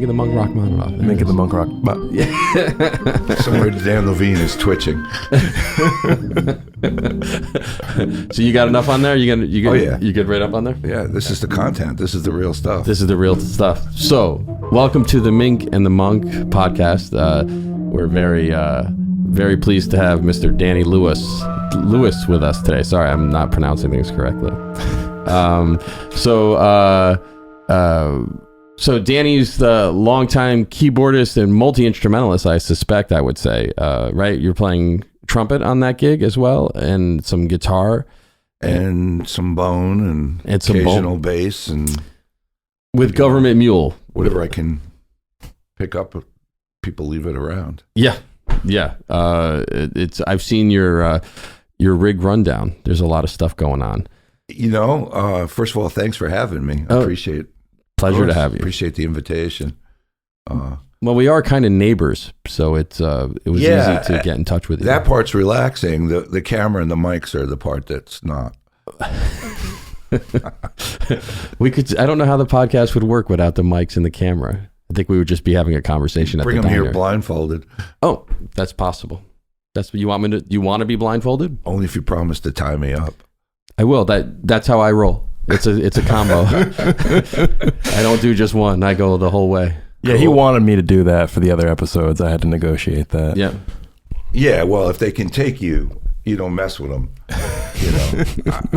and the Monk Rachmaninoff. Mink and the Monk Rock. Somewhere Dan Levine is twitching. So you got enough on there? You Oh, yeah. You get right up on there? Yeah, this is the content. This is the real stuff. This is the real stuff. So, welcome to the Mink and the Monk podcast. We're very pleased to have Mr. Danny Lewis with us today. Sorry, I'm not pronouncing things correctly. So Danny's the longtime keyboardist and multi-instrumentalist, I suspect, I would say. Right? You're playing trumpet on that gig as well, and some guitar. And some bone and some occasional bass and with Gov't Mule. Whatever I can pick up, people leave it around. Yeah. I've seen your rig rundown. There's a lot of stuff going on. First of all, thanks for having me. I appreciate it. Pleasure to have you. Appreciate the invitation. Well, we are kind of neighbors, so it was easy to get in touch with you. That part's relaxing. The camera and the mics are the part that's not. I don't know how the podcast would work without the mics and the camera. I think we would just be having a conversation. Bring at the them diner. here blindfolded. Oh, that's possible. That's what you want me to. You want to be blindfolded? Only if you promise to tie me up. I will. That's how I roll. It's a combo. I don't do just one. I go the whole way. Yeah, cool. He wanted me to do that for the other episodes. I had to negotiate that. Yeah. Yeah, well, if they can take you, you don't mess with them.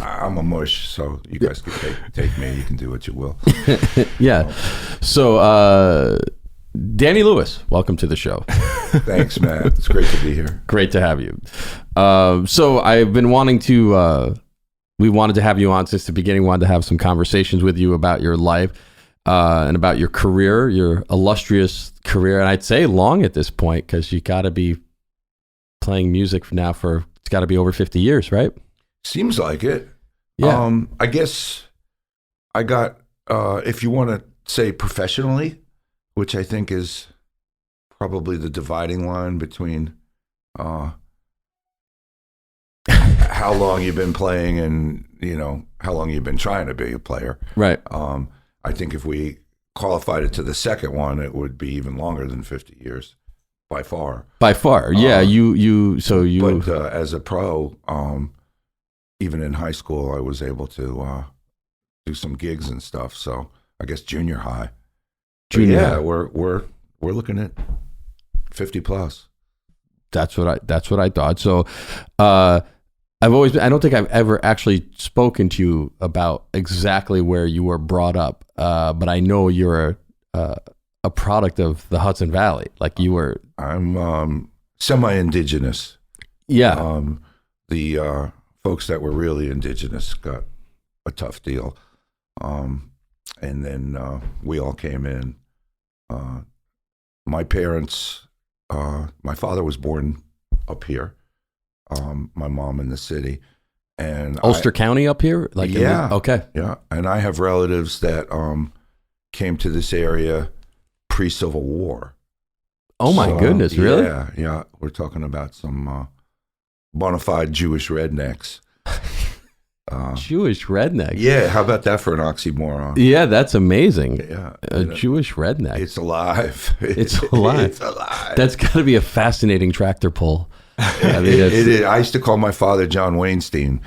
I'm a mush, so you guys can take me. You can do what you will. Yeah. So, Danny Lewis, welcome to the show. Thanks, man. It's great to be here. Great to have you. So I've been wanting to, we wanted to have you on since the beginning, wanted to have some conversations with you about your life and about your career, your illustrious career. And I'd say long at this point, because you got to be playing music now it's got to be over 50 years, right? Seems like it. Yeah. I guess I got, if you want to say professionally, which I think is probably the dividing line between how long you've been playing and, how long you've been trying to be a player. Right. I think if we qualified it to the second one, it would be even longer than 50 years. By far. Yeah. But as a pro, even in high school, I was able to do some gigs and stuff. So I guess junior high. High. We're looking at 50 plus. That's what I thought. So, I don't think I've ever actually spoken to you about exactly where you were brought up. But I know you're a product of the Hudson Valley. Like you were. I'm semi-indigenous. Yeah. The folks that were really indigenous got a tough deal. And then we all came in. My parents, my father was born up here. My mom in the city. And Ulster County up here? Okay. Yeah. And I have relatives that came to this area pre-Civil War. Oh my goodness, really? Yeah. We're talking about some bona fide Jewish rednecks. Jewish redneck. Yeah, how about that for an oxymoron? Yeah, that's amazing. Yeah, Jewish redneck. It's alive. It's alive. It's alive. That's got to be a fascinating tractor pull. It is. I used to call my father John Weinstein.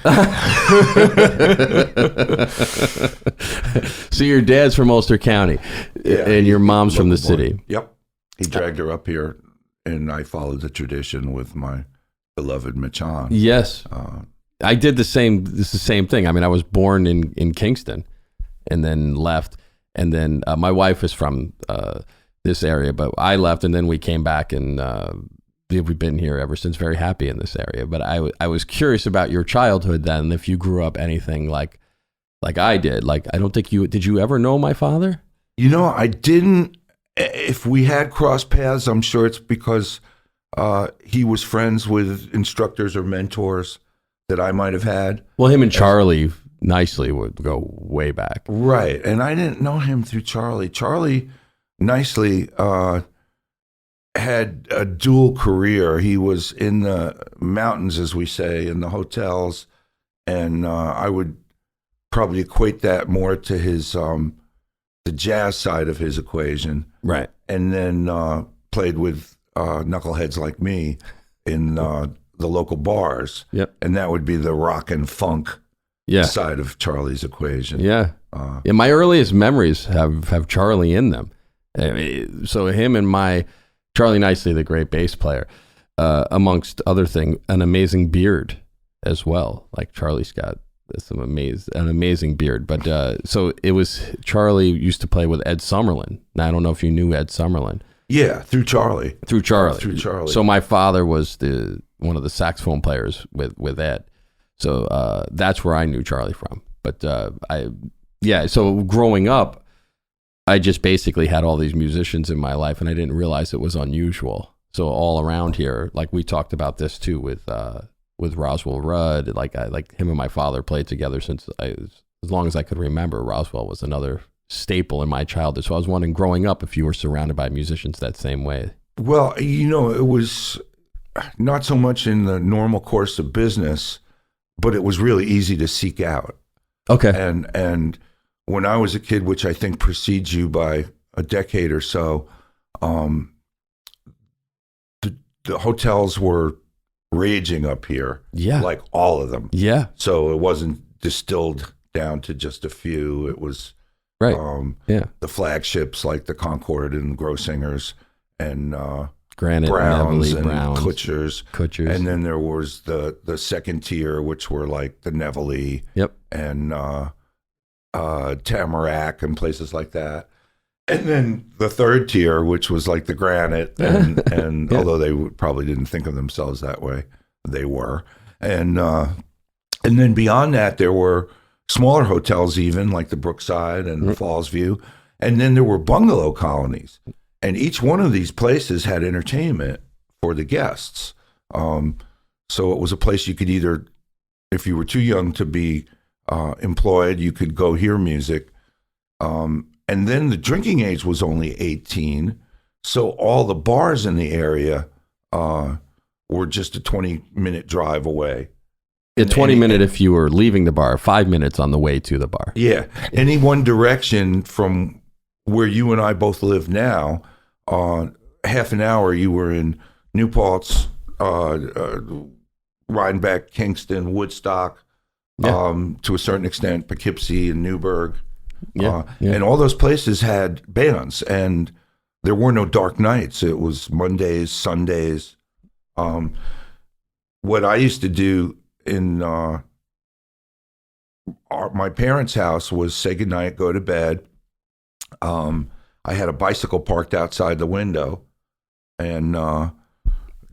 So your dad's from Ulster County, and your mom's from the city. Yep. He dragged her up here, and I followed the tradition with my beloved Machan. Yes. I did the same. This is the same thing. I mean, I was born in Kingston, and then left, and then my wife is from this area, but I left, and then we came back, and we've been here ever since. Very happy in this area. But I was curious about your childhood then, if you grew up anything like I did. Like I don't think did you ever know my father? I didn't. If we had crossed paths, I'm sure it's because he was friends with instructors or mentors that I might have had. Well, him and Charlie nicely would go way back. Right. And I didn't know him through Charlie. Charlie nicely had a dual career. He was in the mountains, as we say, in the hotels. And I would probably equate that more to his the jazz side of his equation, right? And then played with knuckleheads like me in the local bars. Yep. And that would be the rock and funk side of Charlie's equation. Yeah. My earliest memories have Charlie in them. So him and Charlie Nicely, the great bass player, amongst other things, an amazing beard as well. Like Charlie's got an amazing beard. But so it was, Charlie used to play with Ed Summerlin. Now I don't know if you knew Ed Summerlin. Yeah, through Charlie. Through Charlie. So my father was one of the saxophone players with Ed. So that's where I knew Charlie from. But so growing up, I just basically had all these musicians in my life, and I didn't realize it was unusual. So all around here, like we talked about this too with Roswell Rudd, like him and my father played together since as long as I could remember. Roswell was another staple in my childhood. So I was wondering, growing up, if you were surrounded by musicians that same way. Well, it was not so much in the normal course of business, but it was really easy to seek out. Okay. And when I was a kid, which I think precedes you by a decade or so, the hotels were raging up here. Yeah. Like all of them. Yeah. So it wasn't distilled down to just a few. It was right. The flagships like the Concord and Grossingers and Granite, Browns Neville, and Browns, Kutchers. And then there was the second tier, which were like the Neville and Tamarack and places like that. And then the third tier, which was like the Granite, and although they probably didn't think of themselves that way, they were. And then beyond that, there were smaller hotels, even like the Brookside and Fallsview. And then there were bungalow colonies. And each one of these places had entertainment for the guests. So it was a place you could either, if you were too young to be employed, you could go hear music. And then the drinking age was only 18. So all the bars in the area were just a 20-minute drive away. A 20-minute if you were leaving the bar, 5 minutes on the way to the bar. Yeah. Any one direction from where you and I both live now, half an hour you were in New Paltz, Rhinebeck, Kingston, Woodstock, to a certain extent, Poughkeepsie and Newburgh. And all those places had bands, and there were no dark nights. It was Mondays, Sundays. What I used to do in my parents' house was say goodnight, go to bed. I had a bicycle parked outside the window, and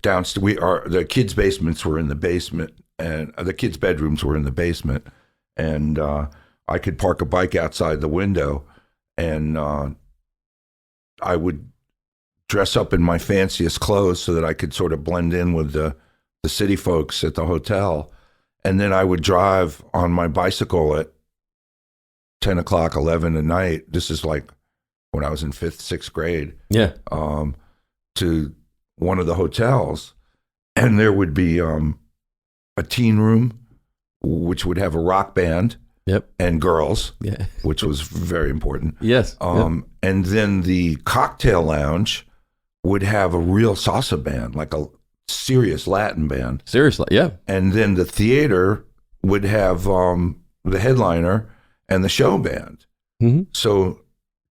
downstairs the kids' basements were in the basement, and the kids' bedrooms were in the basement, and I could park a bike outside the window, and I would dress up in my fanciest clothes so that I could sort of blend in with the city folks at the hotel. And then I would drive on my bicycle at 10 o'clock, 11 at night. This is like when I was in 5th, 6th grade. Yeah. To one of the hotels. And there would be a teen room, which would have a rock band. And girls, which was very important. Yes. And then the cocktail lounge would have a real salsa band, like a serious Latin band. Seriously, yeah. And then the theater would have the headliner and the show band. Mm-hmm. So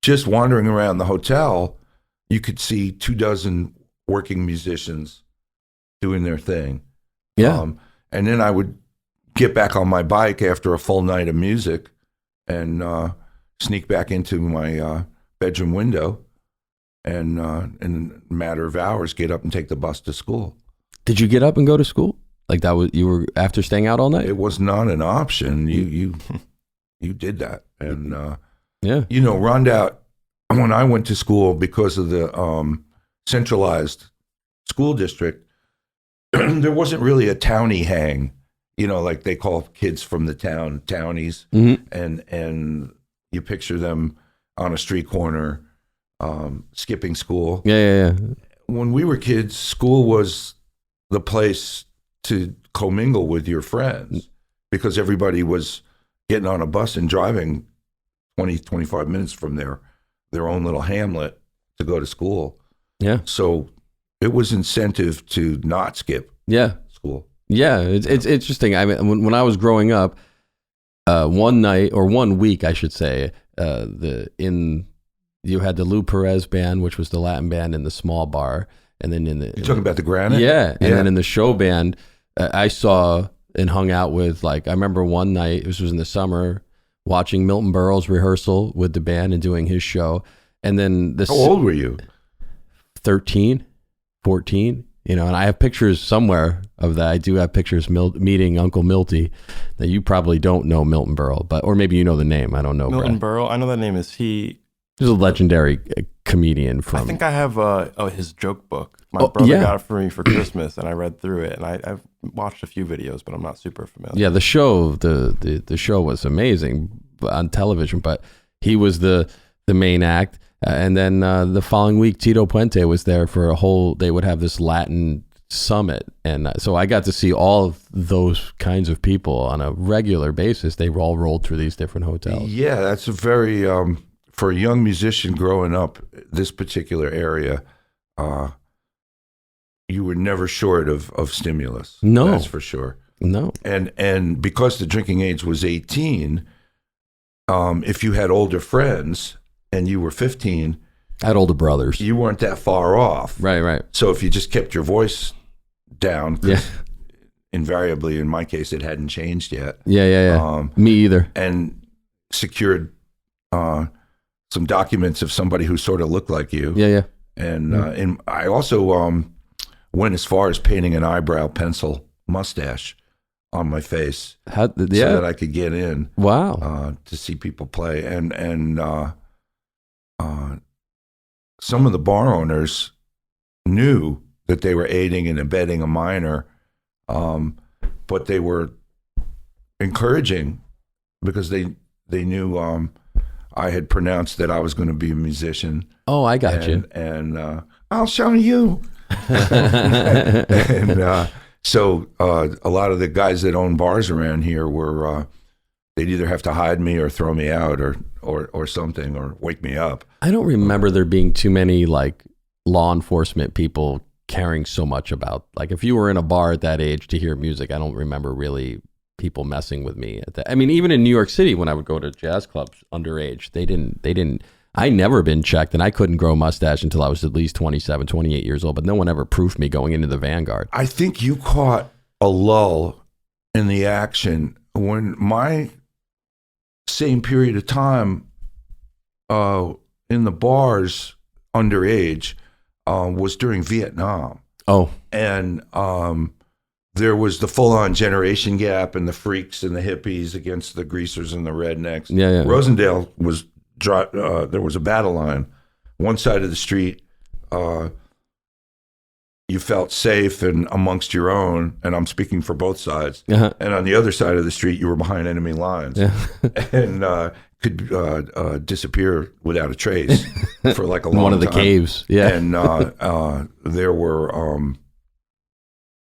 just wandering around the hotel, you could see 24 working musicians doing their thing. Yeah. And then I would get back on my bike after a full night of music and sneak back into my bedroom window and in a matter of hours get up and take the bus to school. Did you get up and go to school? Like that was, you were after staying out all night? It was not an option. You did that. And Rondout, when I went to school, because of the centralized school district, there wasn't really a townie hang. Like they call kids from the town townies, and you picture them on a street corner, skipping school. Yeah. When we were kids, school was the place to commingle with your friends because everybody was getting on a bus and driving 20, 25 minutes from their their own little hamlet to go to school. Yeah. So it was incentive to not skip school. Yeah, it's interesting. I mean, when I was growing up, one week, I should say, you had the Lou Perez band, which was the Latin band in the small bar, and then you're talking about the Granite? Yeah, and then in the show band, I saw and hung out with, like, I remember one night, this was in the summer, watching Milton Berle's rehearsal with the band and doing his show, and then How old were you? 13, 14. And I have pictures somewhere of that. I do have pictures meeting Uncle Milty. That you probably don't know Milton Berle, or maybe you know the name. I don't know. Milton Berle. I know that name. He's a legendary comedian from. I think I have his joke book. My brother got it for me for Christmas, and I read through it. And I've watched a few videos, but I'm not super familiar. Yeah, the show the show was amazing on television, but he was the main act. And then the following week, Tito Puente was there for they would have this Latin summit. And so I got to see all of those kinds of people on a regular basis. They all rolled through these different hotels. Yeah, that's a very, for a young musician growing up, this particular area, you were never short of stimulus. No. That's for sure. No. And because the drinking age was 18, if you had older friends, and you were 15, I had older brothers. You weren't that far off. Right. So if you just kept your voice down, invariably, in my case, it hadn't changed yet. Yeah. Me either. And secured some documents of somebody who sort of looked like you. Yeah. And I also went as far as painting an eyebrow pencil mustache on my face so that I could get in. Wow. To see people play. And some of the bar owners knew that they were aiding and abetting a minor, but they were encouraging because they knew I had pronounced that I was going to be a musician. Oh, I got you. And I'll show you. And so a lot of the guys that own bars around here were they'd either have to hide me or throw me out or something, or wake me up. I don't remember there being too many like law enforcement people caring so much about, like, if you were in a bar at that age to hear music, I don't remember really people messing with me at that. I mean, even in New York City, when I would go to jazz clubs underage, they didn't, I never been checked, and I couldn't grow a mustache until I was at least 27, 28 years old, but no one ever proofed me going into the Vanguard. I think you caught a lull in the action when my same period of time in the bars underage was during Vietnam. Oh. And there was the full-on generation gap and the freaks and the hippies against the greasers and the rednecks. Yeah. Rosendale was there was a battle line. One side of the street, you felt safe and amongst your own, and I'm speaking for both sides. Uh-huh. And on the other side of the street, you were behind enemy lines, and could disappear without a trace for like a long time. One of the caves, yeah. And there were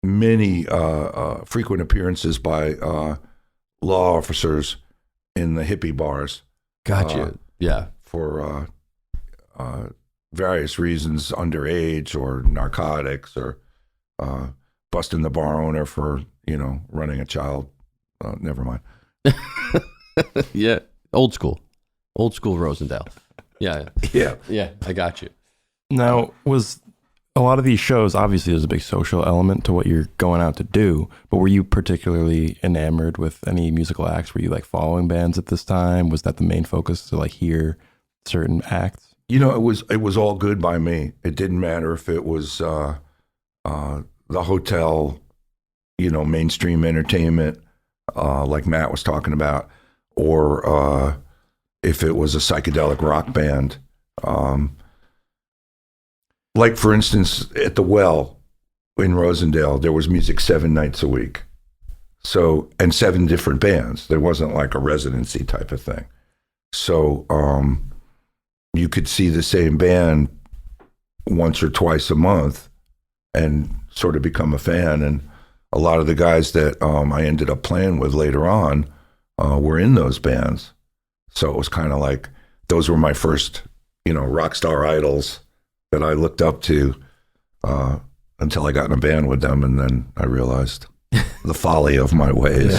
many frequent appearances by law officers in the hippie bars. Gotcha. Yeah. For various reasons, underage or narcotics, or busting the bar owner for, running a child. Never mind. Yeah. Old school Rosendale. Yeah. I got you. Now, was a lot of these shows, obviously there's a big social element to what you're going out to do, but were you particularly enamored with any musical acts? Were you like following bands at this time? Was that the main focus, to like hear certain acts? It was all good by me. It didn't matter if it was the hotel, mainstream entertainment, like Matt was talking about, or if it was a psychedelic rock band. Like, for instance, at the Well in Rosendale, there was music 7 nights a week. So, and 7 different bands. There wasn't like a residency type of thing. So, you could see the same band once or twice a month and sort of become a fan. And a lot of the guys that I ended up playing with later on were in those bands. So it was kind of like, those were my first rock star idols that I looked up to until I got in a band with them, and then I realized the folly of my ways.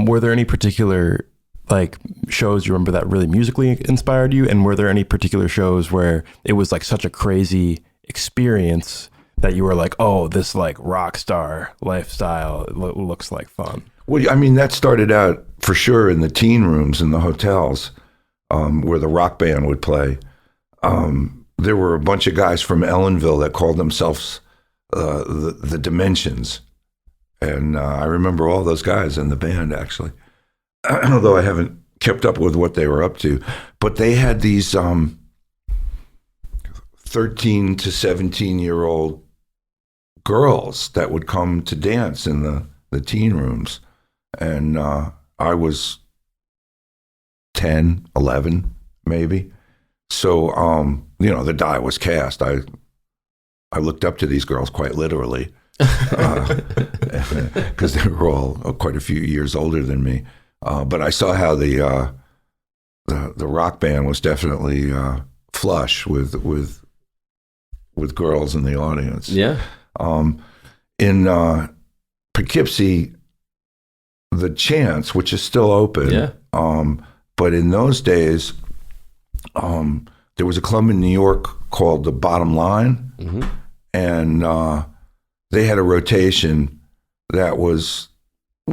Were there any particular like shows you remember that really musically inspired you, and were there any particular shows where it was like such a crazy experience that you were like, oh, this like rock star lifestyle looks like fun? Well, I mean, that started out for sure in the teen rooms in the hotels where the rock band would play. There were a bunch of guys from Ellenville that called themselves the Dimensions. And I remember all those guys in the band, actually, although I haven't kept up with what they were up to. But they had these 13 to 17-year-old girls that would come to dance in the teen rooms. And I was 10, 11, maybe. So, the die was cast. I looked up to these girls quite literally because they were all quite a few years older than me. But I saw how the rock band was definitely flush with girls in the audience. Yeah. In Poughkeepsie, the Chance, which is still open. Yeah. But in those days, there was a club in New York called the Bottom Line, mm-hmm. and they had a rotation that was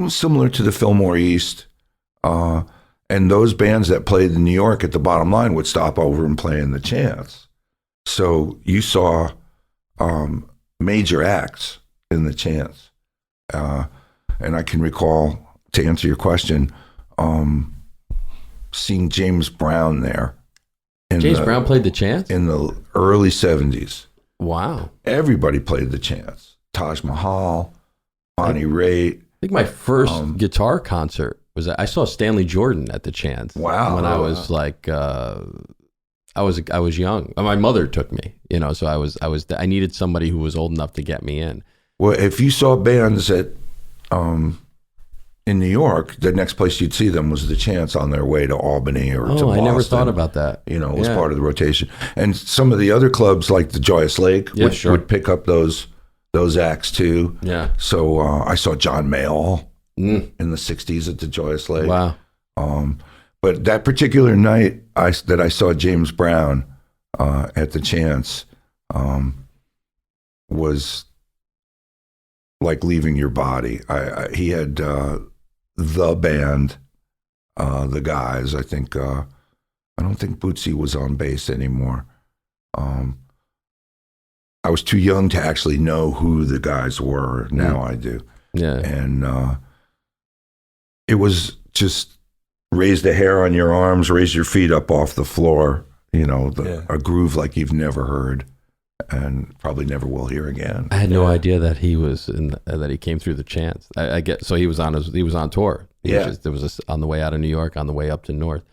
similar to the Fillmore East. And those bands that played in New York at the Bottom Line would stop over and play in the Chance. So you saw major acts in the Chance. And I can recall, to answer your question, seeing James Brown there. James Brown played the Chance? In the early 70s. Wow. Everybody played the Chance. Taj Mahal, Bonnie Raitt. I think my first guitar concert was I saw Stanley Jordan at the Chance. Wow. When I was like I was young. My mother took me, so I needed somebody who was old enough to get me in. Well, if you saw bands at in New York, the next place you'd see them was the Chance on their way to Albany or to Boston. I never thought about that. It was part of the rotation. And some of the other clubs like the Joyous Lake would pick up those acts too. Yeah. So I saw John Mayall in the 60s at the Joyous Lake. Wow. But that particular night that I saw James Brown at the Chance was like leaving your body. He had the band, the guys. I don't think Bootsy was on bass anymore. I was too young to actually know who the guys were. Now I do. Yeah. And it was just raise the hair on your arms, raise your feet up off the floor, a groove like you've never heard and probably never will hear again. I had no idea that he was that he came through the Chance. I get so he was on tour. There was on the way out of New York, on the way up to North.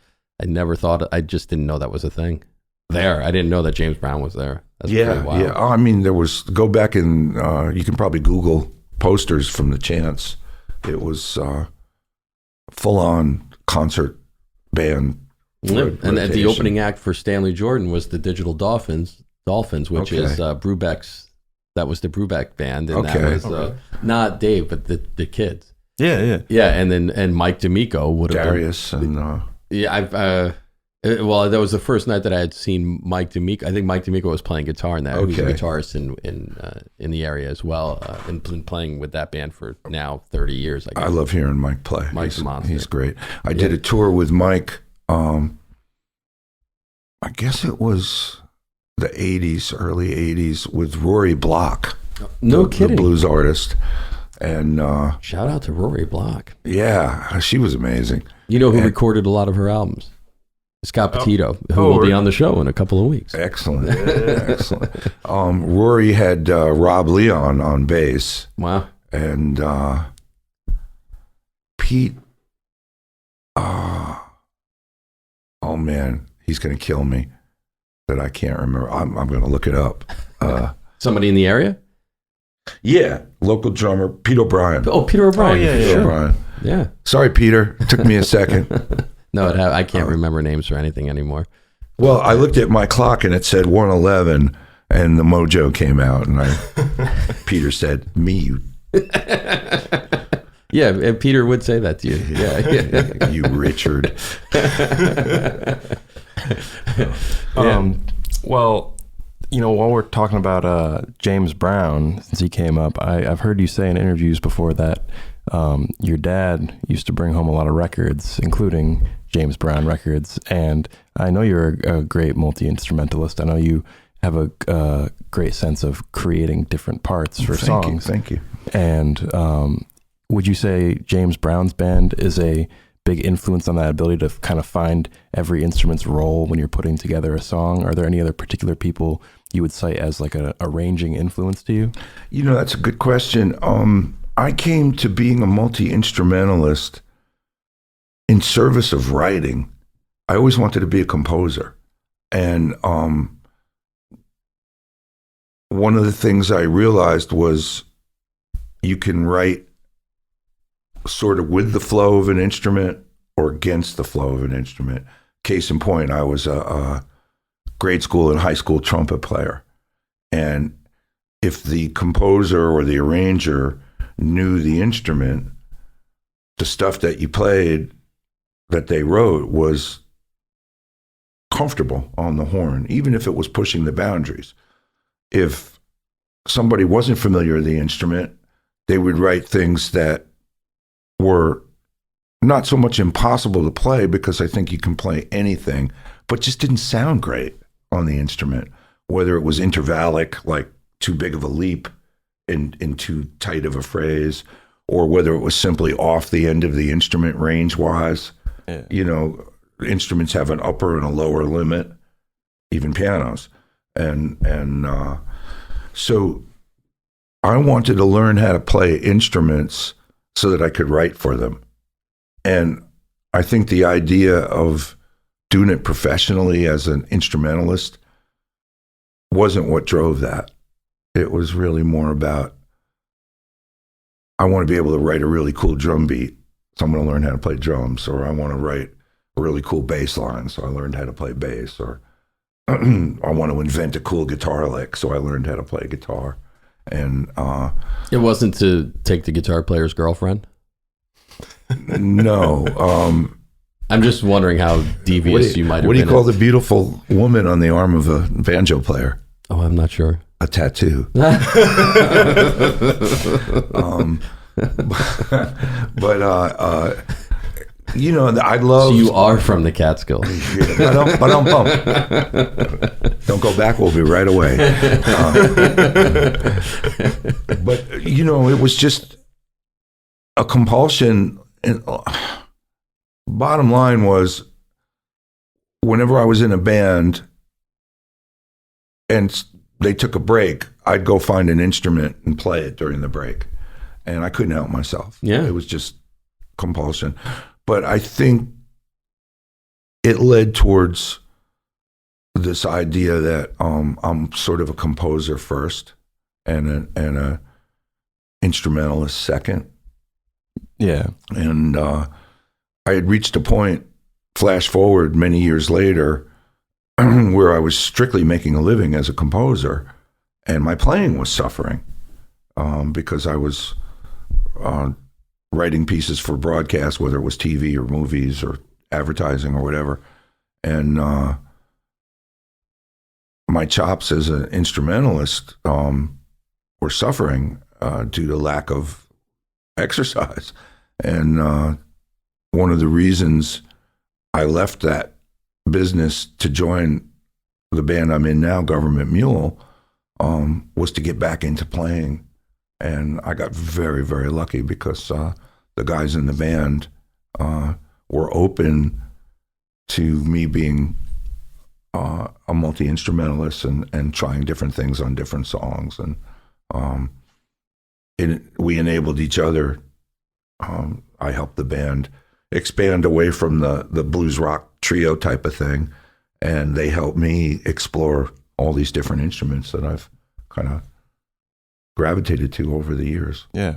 I never thought. I just didn't know that was a thing. I didn't know that James Brown was there. That's pretty wild. Yeah. I mean, there was. Go back and you can probably Google posters from the Chance. It was full on concert band. And the opening act for Stanley Jordan was the Digital Dolphins, which is Brubeck's. That was the Brubeck band, and that was not Dave, but the kids. Yeah. And Mike D'Amico would have Darius been, and that was the first night that I had seen Mike D'Amico. I think Mike D'Amico was playing guitar in that. He was a guitarist in the area as well, and been playing with that band for now 30 years. I love hearing Mike play. Mike's a monster. He's great. I did a tour with Mike. I guess it was the 80s, early 80s, with Rory Block. No kidding. The blues artist. And shout out to Rory Block. Yeah, she was amazing. Who recorded a lot of her albums? Scott Petito, who will be on the show in a couple of weeks. Excellent. Excellent. Rory had Rob Leon on bass. Wow. And Pete, oh man, he's going to kill me that I can't remember. I'm going to look it up. Somebody in the area? Yeah, local drummer, Pete O'Brien. Oh, Peter O'Brien. Peter O'Brien. Yeah. Sorry, Peter. It took me a second. No, I can't remember names or anything anymore. Well, I looked at my clock and it said 1:11, and the mojo came out, and Peter said, "Me, you." Yeah, and Peter would say that to you. Yeah. You Richard. Well, while we're talking about James Brown, since he came up, I've heard you say in interviews before that your dad used to bring home a lot of records, including James Brown records. And I know you're a great multi-instrumentalist. I know you have a great sense of creating different parts for songs. Thank you. And would you say James Brown's band is a big influence on that ability to kind of find every instrument's role when you're putting together a song? Are there any other particular people you would cite as like a arranging influence to you? That's a good question. I came to being a multi-instrumentalist in service of writing. I always wanted to be a composer. And one of the things I realized was you can write sort of with the flow of an instrument or against the flow of an instrument. Case in point, I was a grade school and high school trumpet player. And if the composer or the arranger knew the instrument, the stuff that you played that they wrote was comfortable on the horn, even if it was pushing the boundaries. If somebody wasn't familiar with the instrument, they would write things that were not so much impossible to play, because I think you can play anything, but just didn't sound great on the instrument, whether it was intervallic, like too big of a leap in too tight of a phrase, or whether it was simply off the end of the instrument range-wise. Yeah. Instruments have an upper and a lower limit, even pianos. And so I wanted to learn how to play instruments so that I could write for them. And I think the idea of doing it professionally as an instrumentalist wasn't what drove that. It was really more about, I want to be able to write a really cool drum beat, so I'm going to learn how to play drums, or I want to write a really cool bass line, so I learned how to play bass, or I want to invent a cool guitar lick, so I learned how to play guitar. And it wasn't to take the guitar player's girlfriend? No. I'm just wondering how devious you might have been. What do you call the beautiful woman on the arm of a banjo player? Oh, I'm not sure. A tattoo. But I love. So you are from the Catskills. Don't go back. We'll be right away. But it was just a compulsion. And bottom line was, whenever I was in a band and they took a break, I'd go find an instrument and play it during the break, and I couldn't help myself. Yeah, it was just compulsion. But I think it led towards this idea that I'm sort of a composer first and a instrumentalist second. Yeah. And I had reached a point, flash forward many years later, where I was strictly making a living as a composer, and my playing was suffering because I was writing pieces for broadcast, whether it was TV or movies or advertising or whatever. And my chops as an instrumentalist were suffering due to lack of exercise. And one of the reasons I left that business to join the band I'm in now, Gov't Mule, was to get back into playing. And I got very, very lucky because the guys in the band were open to me being a multi-instrumentalist and trying different things on different songs. And we enabled each other. I helped the band expand away from the blues rock trio type of thing, and they helped me explore all these different instruments that I've kind of gravitated to over the years. Yeah.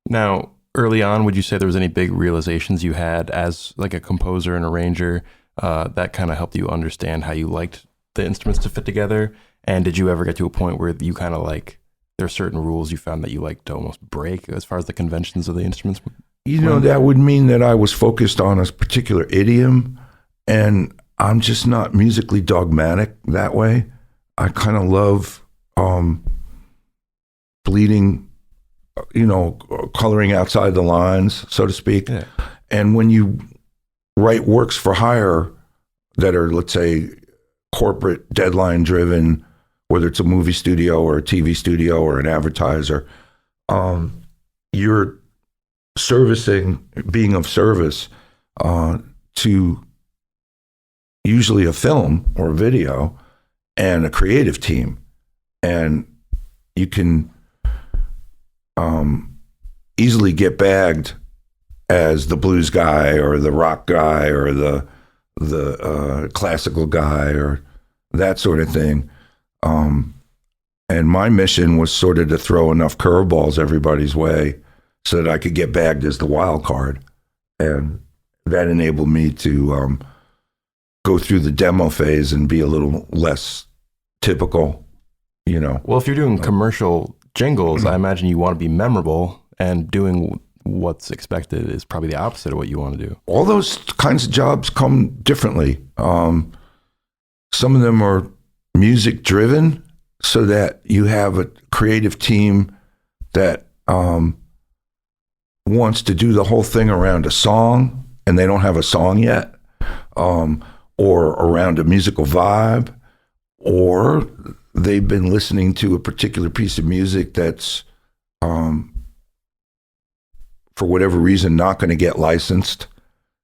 Now, early on, would you say there was any big realizations you had as like a composer and arranger that kind of helped you understand how you liked the instruments to fit together? And did you ever get to a point where you kind of like, there are certain rules you found that you like to almost break as far as the conventions of the instruments? You know, that would mean that I was focused on a particular idiom, and I'm just not musically dogmatic that way. I kind of love bleeding, you know, coloring outside the lines, so to speak. Yeah. And when you write works for hire that are, let's say, corporate deadline driven, whether it's a movie studio or a TV studio or an advertiser, you're being of service to usually a film or a video and a creative team. And you can easily get bagged as the blues guy or the rock guy or the classical guy or that sort of thing. And my mission was sort of to throw enough curveballs everybody's way so that I could get bagged as the wild card. And that enabled me to go through the demo phase and be a little less typical, you know. Well, if you're doing commercial jingles, I imagine you want to be memorable, and doing what's expected is probably the opposite of what you want to do. All those kinds of jobs come differently. Some of them are music driven, so that you have a creative team that wants to do the whole thing around a song and they don't have a song yet, or around a musical vibe, or they've been listening to a particular piece of music that's for whatever reason not going to get licensed,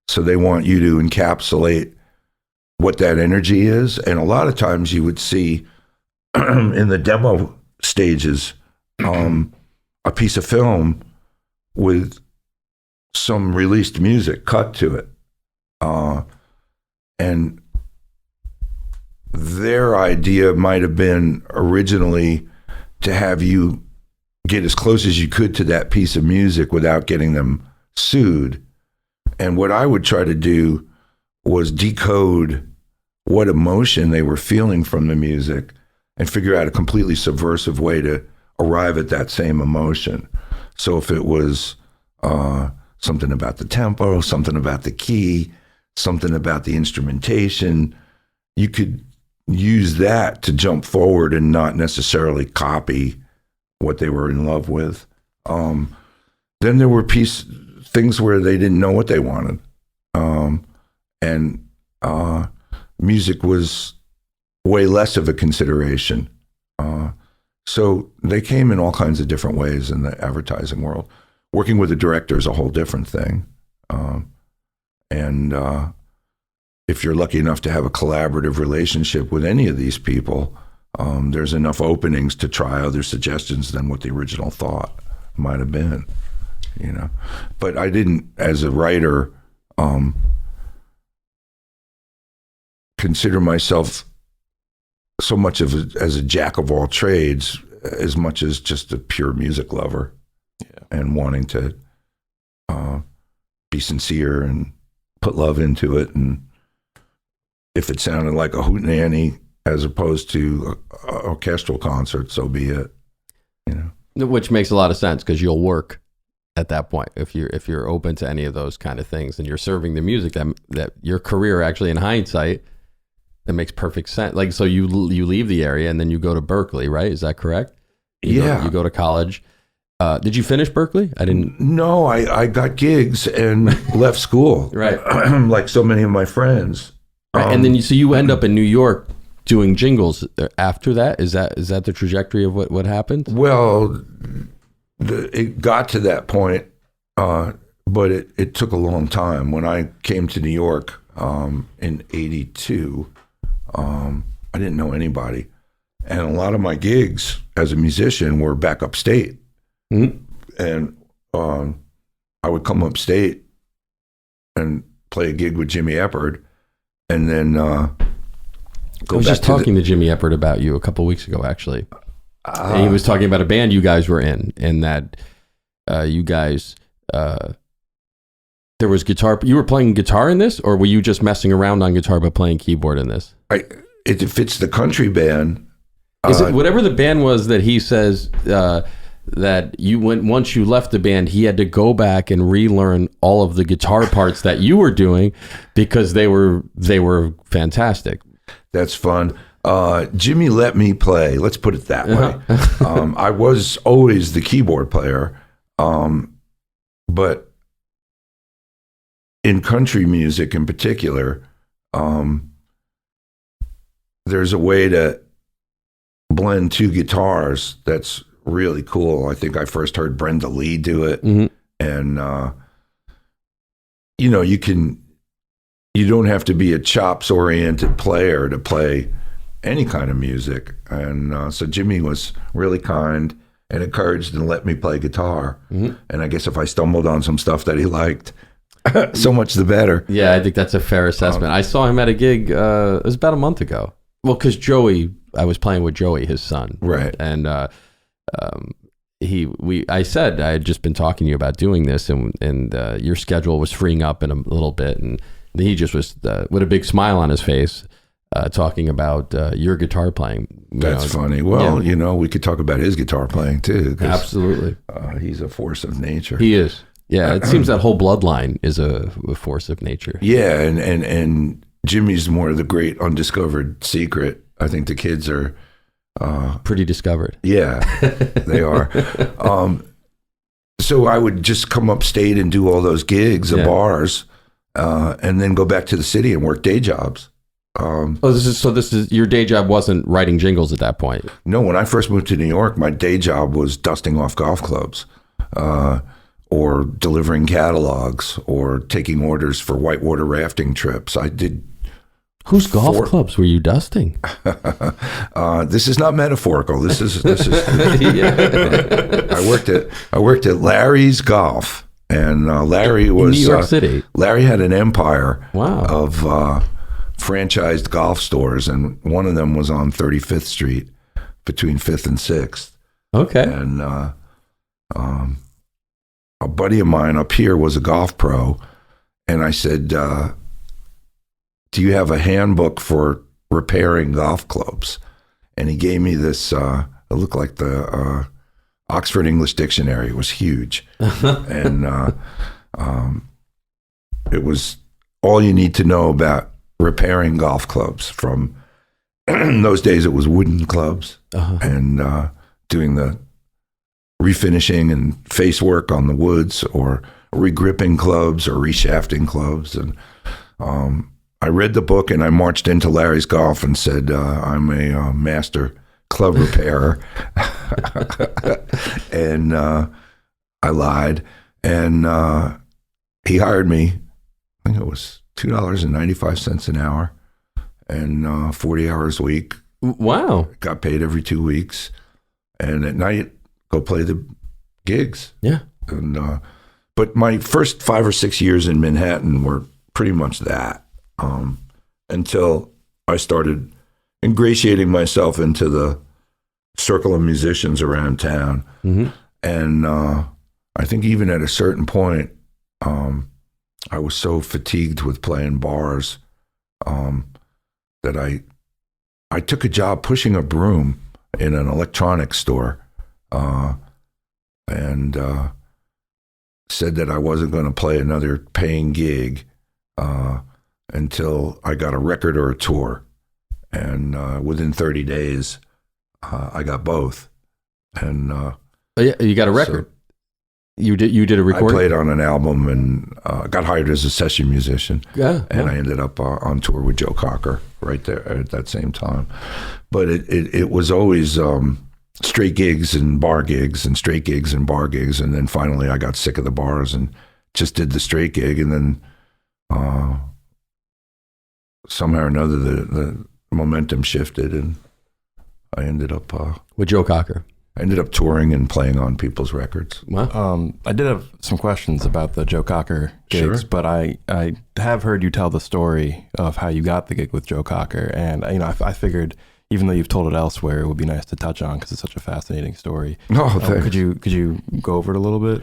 so they want you to encapsulate what that energy is. And a lot of times you would see in the demo stages a piece of film with some released music cut to it, and their idea might have been originally to have you get as close as you could to that piece of music without getting them sued. And what I would try to do was decode what emotion they were feeling from the music and figure out a completely subversive way to arrive at that same emotion. So if it was something about the tempo, something about the key, something about the instrumentation, you could use that to jump forward and not necessarily copy what they were in love with. Then there were things where they didn't know what they wanted. And music was way less of a consideration. So they came in all kinds of different ways in the advertising world. Working with a director is a whole different thing. And if you're lucky enough to have a collaborative relationship with any of these people, there's enough openings to try other suggestions than what the original thought might have been, you know. But I didn't, as a writer, consider myself so much as a jack of all trades as much as just a pure music lover. Yeah. And wanting to be sincere and put love into it. And if it sounded like a hootenanny as opposed to an orchestral concert, so be it. You know, which makes a lot of sense because you'll work at that point if you're open to any of those kind of things and you're serving the music that your career actually in hindsight, that makes perfect sense. Like, so you leave the area and then you go to Berkeley, right? Is that correct? You go to college. Did you finish Berkeley? I didn't. No, I got gigs and left school. Right. Like so many of my friends. Right. And then you end up in New York doing jingles after that. Is that the trajectory of what happened? Well, it got to that point, but it took a long time. When I came to New York in '82, I didn't know anybody. And a lot of my gigs as a musician were back upstate. Mm-hmm. And I would come upstate and play a gig with Jimmy Eppard, and then go I was just talking to Jimmy Eppard about you a couple of weeks ago, actually. And he was talking about a band you guys were in, and that you guys there was guitar. You were playing guitar in this, or were you just messing around on guitar but playing keyboard in this? If it's the country band. Is it whatever the band was that he says that you went once you left the band, he had to go back and relearn all of the guitar parts that you were doing because they were fantastic. That's fun. Jimmy let me play. Let's put it that way. I was always the keyboard player, but in country music in particular, there's a way to blend two guitars that's really cool. I think I first heard Brenda Lee do it, and you don't have to be a chops-oriented player to play any kind of music. And so Jimmy was really kind and encouraged and let me play guitar. And I guess if I stumbled on some stuff that he liked, so much the better. Yeah, I think that's a fair assessment. I saw him at a gig. It was about a month ago. Well, because I was playing with Joey, his son, right? And I said I had just been talking to you about doing this, and your schedule was freeing up in a little bit, and he just was with a big smile on his face, talking about your guitar playing. That's funny. Well, we could talk about his guitar playing too. Absolutely, he's a force of nature. He is. Yeah, it seems that whole bloodline is a force of nature. Yeah, and Jimmy's more of the great undiscovered secret. I think the kids are pretty discovered. Yeah, they are. So I would just come upstate and do all those gigs at bars, and then go back to the city and work day jobs. This is your day job wasn't writing jingles at that point? No, when I first moved to New York, my day job was dusting off golf clubs, or delivering catalogs, or taking orders for whitewater rafting trips. I did. Whose golf clubs were you dusting? This is not metaphorical. This is. I worked at Larry's Golf, and Larry was in New York City. Larry had an empire wow. of franchised golf stores, and one of them was on 35th Street between 5th and 6th. Okay. And a buddy of mine up here was a golf pro, and I said, do you have a handbook for repairing golf clubs? And he gave me this, it looked like the Oxford English Dictionary. It was huge. And it was all you need to know about repairing golf clubs. From in those days, it was wooden clubs, and doing the refinishing and face work on the woods, or regripping clubs or reshafting clubs. And I read the book, and I marched into Larry's Golf and said, I'm a master club repairer. And I lied. And he hired me. I think it was $2.95 an hour, and 40 hours a week. Wow. Got paid every 2 weeks. And at night, go play the gigs. Yeah. And but my first 5 or 6 years in Manhattan were pretty much that. Until I started ingratiating myself into the circle of musicians around town. And I think even at a certain point, I was so fatigued with playing bars that I took a job pushing a broom in an electronics store, and said that I wasn't going to play another paying gig until I got a record or a tour. And within 30 days, I got both. And yeah, you got a record. So you did a recording? I played on an album, and got hired as a session musician. Yeah. And I ended up on tour with Joe Cocker right there at that same time. But it was always straight gigs and bar gigs and straight gigs and bar gigs. And then finally I got sick of the bars and just did the straight gig. And then somehow or another the momentum shifted, and I ended up with Joe Cocker. I ended up touring and playing on people's records. Wow. I did have some questions about the Joe Cocker gigs, but I have heard you tell the story of how you got the gig with Joe Cocker, and I figured, even though you've told it elsewhere, it would be nice to touch on because it's such a fascinating story. Oh, thanks. Could you go over it a little bit?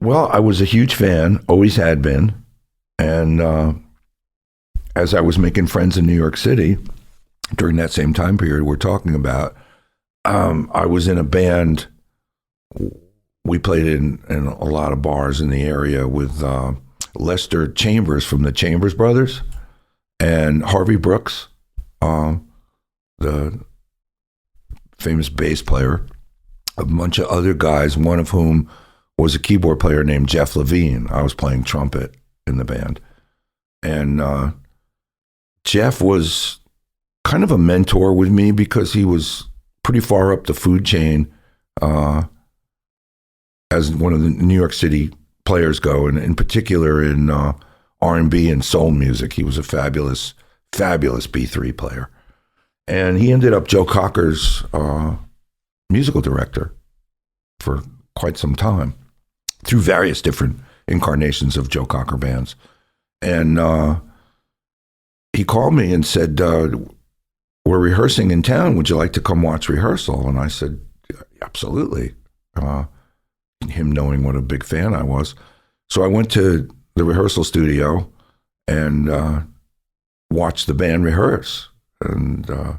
Well, I was a huge fan, always had been. And as I was making friends in New York City during that same time period we're talking about, I was in a band. We played in a lot of bars in the area with Lester Chambers from the Chambers Brothers and Harvey Brooks, the famous bass player, a bunch of other guys, one of whom was a keyboard player named Jeff Levine. I was playing trumpet in the band. And Jeff was kind of a mentor with me because he was pretty far up the food chain as one of the New York City players go, and in particular in R&B and soul music. He was a fabulous, fabulous B3 player. And he ended up Joe Cocker's musical director for quite some time through various different incarnations of Joe Cocker bands. And he called me and said, we're rehearsing in town. Would you like to come watch rehearsal? And I said, absolutely. Him knowing what a big fan I was. So I went to the rehearsal studio and watched the band rehearse. And it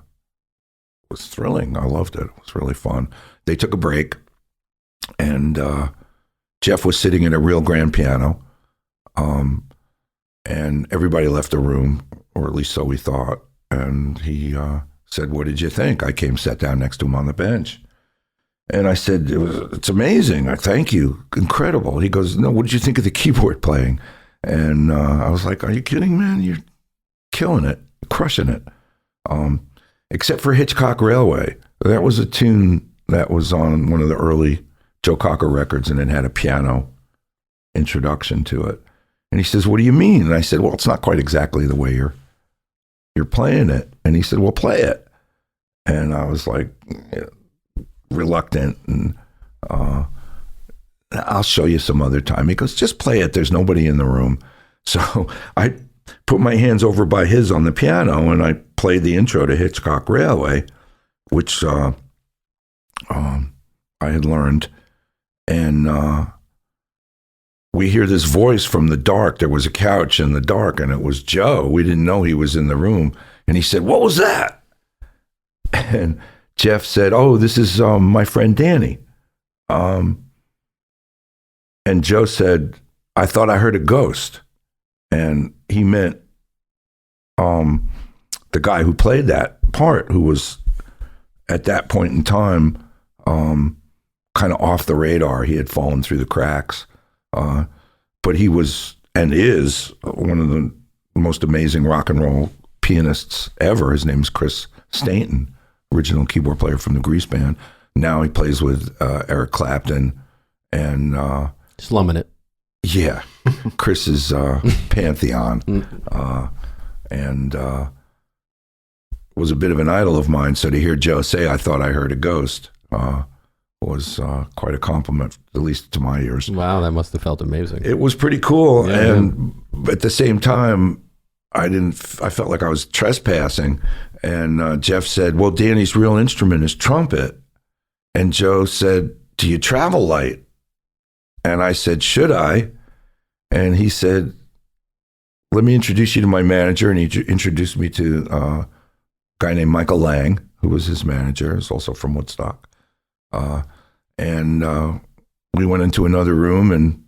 was thrilling. I loved it. It was really fun. They took a break, and Jeff was sitting at a real grand piano, and everybody left the room, or at least so we thought. And he said, what did you think? I came, sat down next to him on the bench. And I said, it's amazing. I thank you. Incredible. He goes, no, what did you think of the keyboard playing? And I was like, are you kidding, man? You're killing it, crushing it. Except for Hitchcock Railway. That was a tune that was on one of the early Joe Cocker records, and it had a piano introduction to it. And he says, what do you mean? And I said, well, it's not quite exactly the way you're playing it. And he said, well, play it. And I was like, reluctant, and I'll show you some other time. He goes, just play it. There's nobody in the room. So I put my hands over by his on the piano, and I played the intro to Hitchcock Railway, which I had learned. And we hear this voice from the dark. There was a couch in the dark, and it was Joe. We didn't know he was in the room. And he said, what was that? And Jeff said, oh, this is my friend Danny. And Joe said, I thought I heard a ghost. And he meant the guy who played that part, who was at that point in time kind of off the radar. He had fallen through the cracks. But he was and is one of the most amazing rock and roll pianists ever. His name's Chris Stanton, original keyboard player from the Grease Band. Now he plays with Eric Clapton and slumming it. Yeah, Chris's pantheon, and was a bit of an idol of mine. So to hear Joe say, "I thought I heard a ghost," was quite a compliment, at least to my ears. Wow, that must have felt amazing. It was pretty cool, yeah, and at the same time, I felt like I was trespassing. And Jeff said, well, Danny's real instrument is trumpet. And Joe said, do you travel light? And I said, should I? And he said, let me introduce you to my manager. And he introduced me to a guy named Michael Lang, who was his manager. He's also from Woodstock. And we went into another room and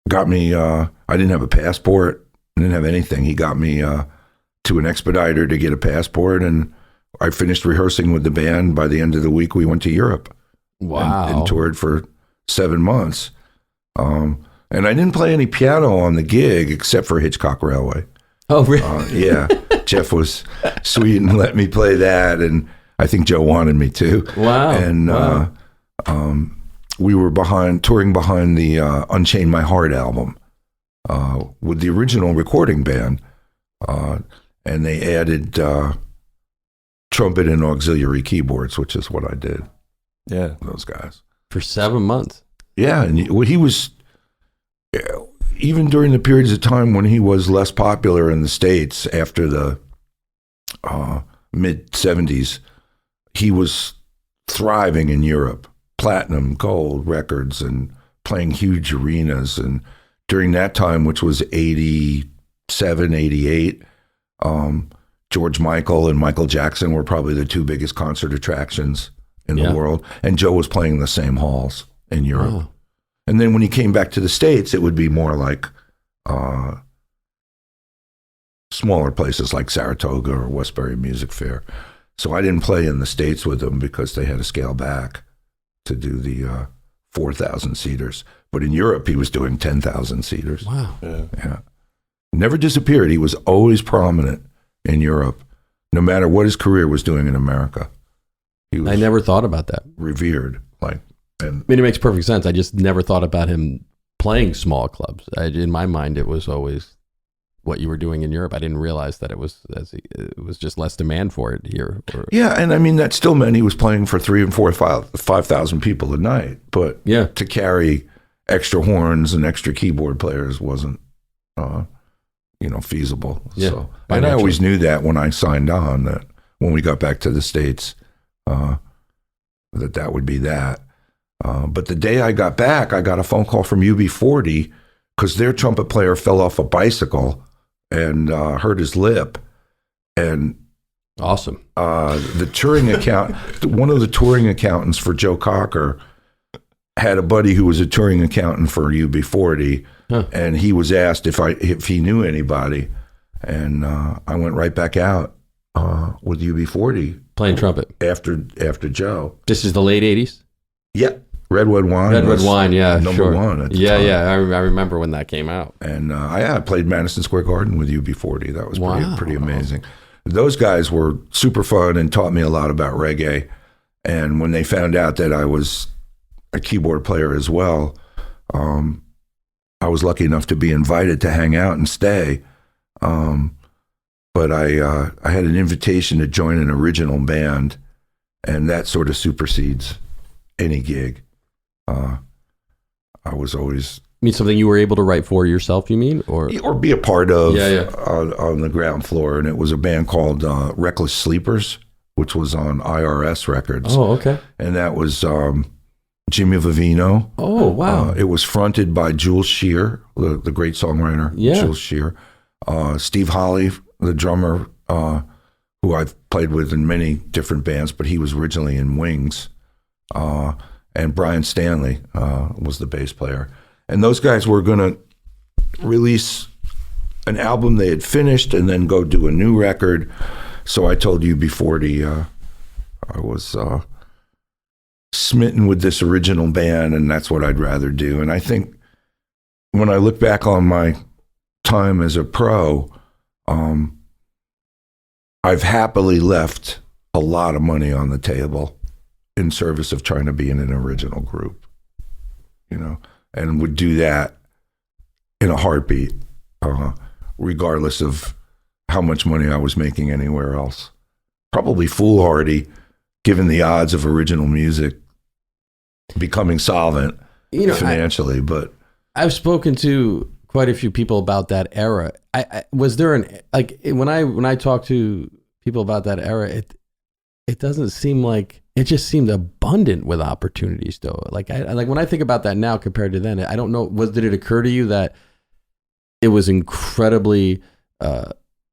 got me, I didn't have a passport. I didn't have anything. He got me to an expediter to get a passport, and I finished rehearsing with the band. By the end of the week, we went to Europe. Wow. And toured for 7 months. And I didn't play any piano on the gig except for Hitchcock Railway. Oh, really? Yeah. Jeff was sweet and let me play that, and I think Joe wanted me to. Wow. And we were touring behind the Unchain My Heart album with the original recording band. And they added trumpet and auxiliary keyboards, which is what I did. Yeah. Those guys. For 7 months. Yeah. And he was, even during the periods of time when he was less popular in the States after the mid-'70s, he was thriving in Europe. Platinum, gold records, and playing huge arenas. And during that time, which was 87, 88, George Michael and Michael Jackson were probably the two biggest concert attractions in the world. And Joe was playing the same halls in Europe. Oh. And then when he came back to the States, it would be more like smaller places like Saratoga or Westbury Music Fair. So I didn't play in the States with him because they had to scale back to do the 4,000 seaters. But in Europe, he was doing 10,000 seaters. Wow. Yeah. Never disappeared. He was always prominent in Europe, no matter what his career was doing in America. He was I never thought about that. Revered. And I mean, it makes perfect sense. I just never thought about him playing small clubs. In my mind, it was always what you were doing in Europe. I didn't realize that it was just less demand for it here. Yeah, and I mean that still meant he was playing for 3,000 and 5,000 people a night. But to carry extra horns and extra keyboard players wasn't, feasible. Yeah, so, and I always knew that when I signed on, that when we got back to the States, that would be that. But the day I got back, I got a phone call from UB40 because their trumpet player fell off a bicycle and hurt his lip. And awesome. The touring one of the touring accountants for Joe Cocker had a buddy who was a touring accountant for UB40, and he was asked if he knew anybody, and I went right back out with UB40 playing trumpet after Joe. This is the late 80s. Yeah. Redwood Wine. Yeah, number one at the time. Yeah. I remember when that came out. And I played Madison Square Garden with UB40. That was pretty amazing. Those guys were super fun and taught me a lot about reggae. And when they found out that I was a keyboard player as well, I was lucky enough to be invited to hang out and stay. But I had an invitation to join an original band, and that sort of supersedes any gig. I was always... You mean something you were able to write for yourself, you mean? Or be a part of on the ground floor. And it was a band called Reckless Sleepers, which was on IRS Records. Oh, okay. And that was Jimmy Vivino. Oh, wow. It was fronted by Jules Shear, the great songwriter, Jules Shear. Steve Holley, the drummer, who I've played with in many different bands, but he was originally in Wings. And Brian Stanley was the bass player. And those guys were going to release an album they had finished and then go do a new record. So I told UB40 I was smitten with this original band, and that's what I'd rather do. And I think when I look back on my time as a pro, I've happily left a lot of money on the table in service of trying to be in an original group, and would do that in a heartbeat, regardless of how much money I was making anywhere else. Probably foolhardy, given the odds of original music becoming solvent financially. But I've spoken to quite a few people about that era. Was there when I talk to people about that era, it doesn't seem like. It just seemed abundant with opportunities, though. Like when I think about that now compared to then, I don't know. Did it occur to you that it was incredibly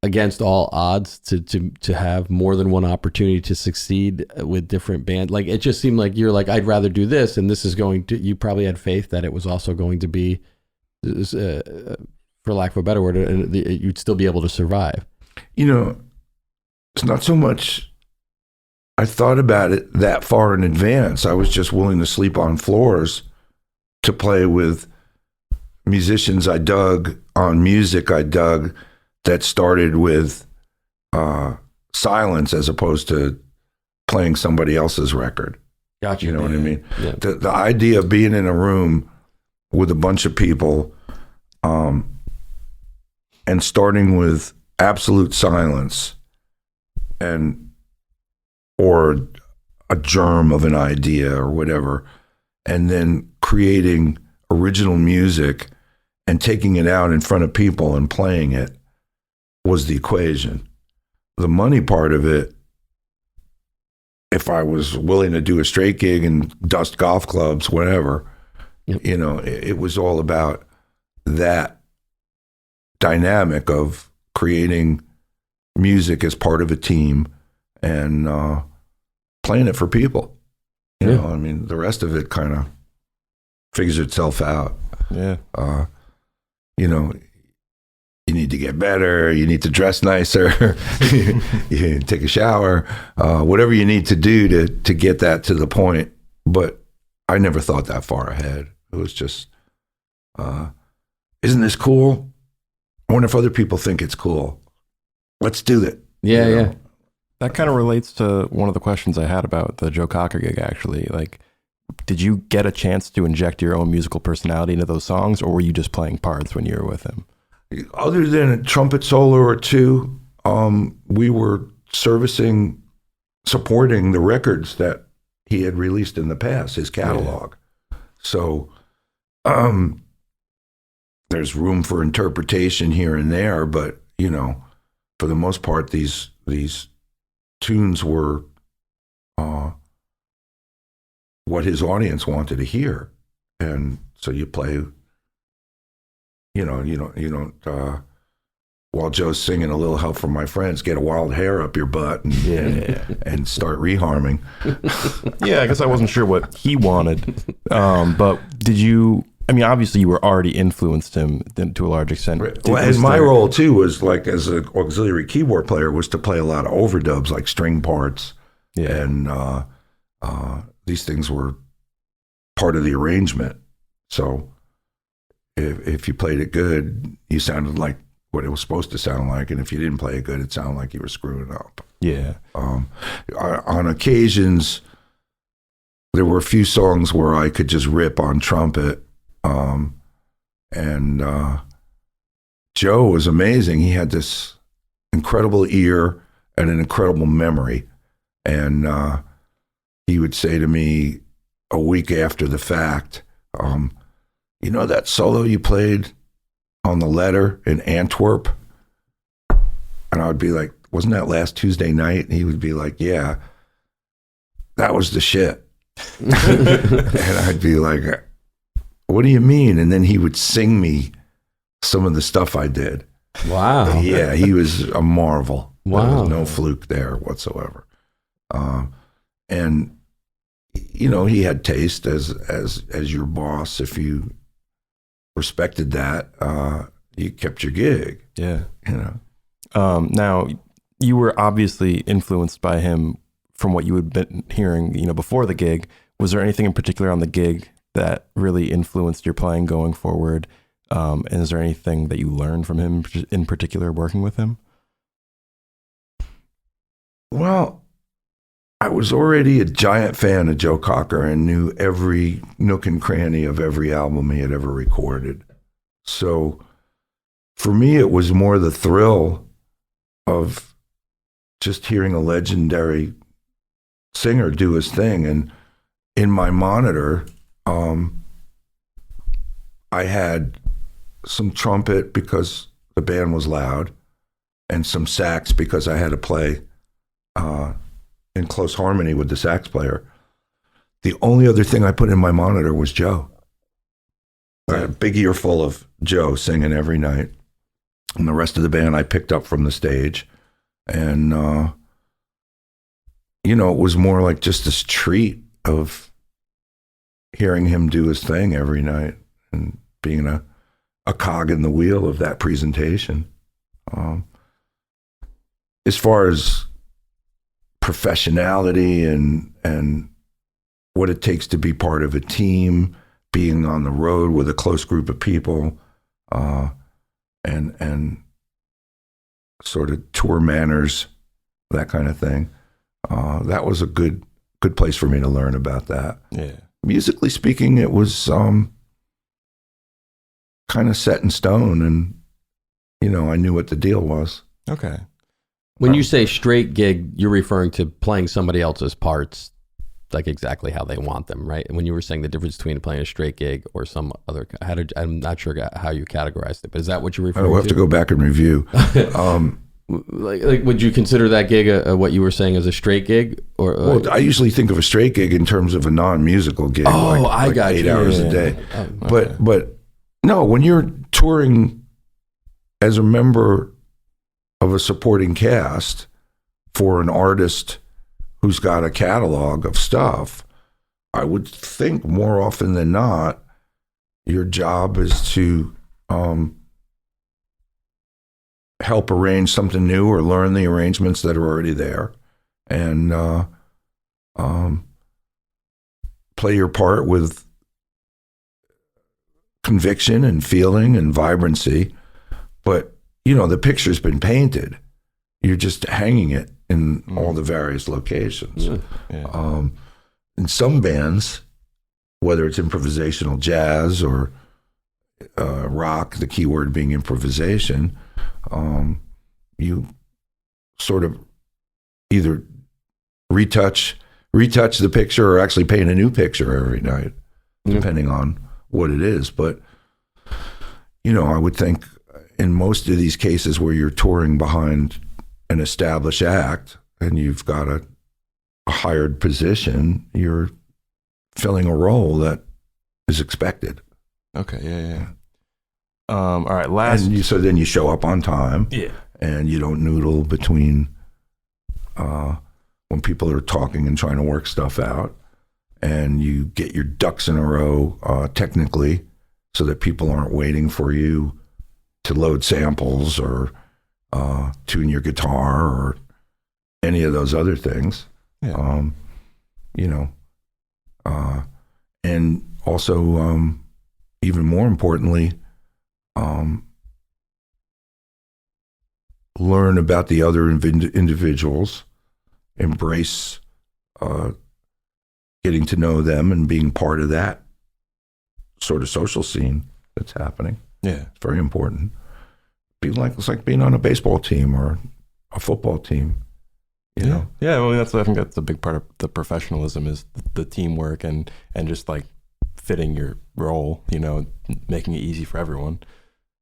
against all odds to have more than one opportunity to succeed with different bands? Like it just seemed like you're like, I'd rather do this, and this is going to. You probably had faith that it was also going to be, for lack of a better word, you'd still be able to survive. It's not so much. I thought about it that far in advance. I was just willing to sleep on floors to play with musicians I dug, on music I dug that started with silence as opposed to playing somebody else's record. Gotcha. You know what I mean? Yeah. The idea of being in a room with a bunch of people and starting with absolute silence or a germ of an idea or whatever, and then creating original music and taking it out in front of people and playing it was the equation. The money part of it, if I was willing to do a straight gig and dust golf clubs, whatever, Yep. You know, it was all about that dynamic of creating music as part of a team and playing it for people. You know, I mean, the rest of it kind of figures itself out. Yeah. You know, you need to get better. You need to dress nicer. You take a shower. Whatever you need to do to get that to the point. But I never thought that far ahead. It was just, isn't this cool? I wonder if other people think it's cool. Let's do it. Yeah, you know? yeah. That kind of relates to one of the questions I had about the Joe Cocker gig, actually. Like, did you get a chance to inject your own musical personality into those songs, or were you just playing parts when you were with him? Other than a trumpet solo or two, we were supporting the records that he had released in the past, his catalog. Yeah. So there's room for interpretation here and there, but, you know, for the most part, these tunes were what his audience wanted to hear. And so you play, you don't while Joe's singing A Little Help From My Friends, get a wild hair up your butt and start reharming. Yeah, I guess I wasn't sure what he wanted. But did you, I mean, obviously you were already influenced him to a large extent. Well, and my role too was, like, as an auxiliary keyboard player, was to play a lot of overdubs, like string parts. Yeah. And these things were part of the arrangement. So if you played it good, you sounded like what it was supposed to sound like, and if you didn't play it good, it sounded like you were screwing up. Yeah. On occasions, there were a few songs where I could just rip on trumpet, and Joe was amazing. He had this incredible ear and an incredible memory, and he would say to me a week after the fact, you know that solo you played on the letter in Antwerp? And I would be like, wasn't that last Tuesday night? And he would be like, yeah, that was the shit. And I'd be like, what do you mean? And then he would sing me some of the stuff I did. Wow. Yeah, he was a marvel. Wow. There was no fluke there whatsoever. And, you know, he had taste as your boss. If you respected that, you kept your gig. Yeah. You know. Now, you were obviously influenced by him from what you had been hearing, you know, before the gig. Was there anything in particular on the gig that really influenced your playing going forward? And is there anything that you learned from him in particular working with him? Well, I was already a giant fan of Joe Cocker and knew every nook and cranny of every album he had ever recorded. So for me, it was more the thrill of just hearing a legendary singer do his thing. And in my monitor, I had some trumpet because the band was loud, and some sax because I had to play in close harmony with the sax player. The only other thing I put in my monitor was Joe. I had a big earful of Joe singing every night. And the rest of the band I picked up from the stage. And, you know, it was more like just this treat of hearing him do his thing every night and being a cog in the wheel of that presentation. As far as professionality and what it takes to be part of a team, being on the road with a close group of people, and sort of tour manners, that kind of thing. That was a good place for me to learn about that. Yeah. Musically speaking, it was kind of set in stone, and, you know, I knew what the deal was. Okay. When you say straight gig, you're referring to playing somebody else's parts, like exactly how they want them, right? When you were saying the difference between playing a straight gig or some other, I'm not sure how you categorized it, but is that what you're referring to? We'll have to go back and review. Like, would you consider that gig what you were saying as a straight gig, or? Well, I usually think of a straight gig in terms of a non-musical gig. Oh, I got 8 you. hours a day. But no, when you're touring as a member of a supporting cast for an artist who's got a catalog of stuff, I would think more often than not, your job is to help arrange something new or learn the arrangements that are already there, and play your part with conviction and feeling and vibrancy. But, the picture's been painted. You're just hanging it in all the various locations. Yeah. In some bands, whether it's improvisational jazz or rock, the key word being improvisation, you sort of either retouch the picture or actually paint a new picture every night, depending on what it is. But, I would think in most of these cases where you're touring behind an established act and you've got a hired position, you're filling a role that is expected. Okay, yeah. All right, so then you show up on time. Yeah. And you don't noodle between when people are talking and trying to work stuff out, and you get your ducks in a row technically, so that people aren't waiting for you to load samples or tune your guitar or any of those other things. Yeah. And also, even more importantly, learn about the other individuals, embrace getting to know them and being part of that sort of social scene that's happening. Yeah. It's very important. It's like being on a baseball team or a football team. You know? Yeah, well, I think that's a big part of the professionalism is the teamwork and just like fitting your role, making it easy for everyone.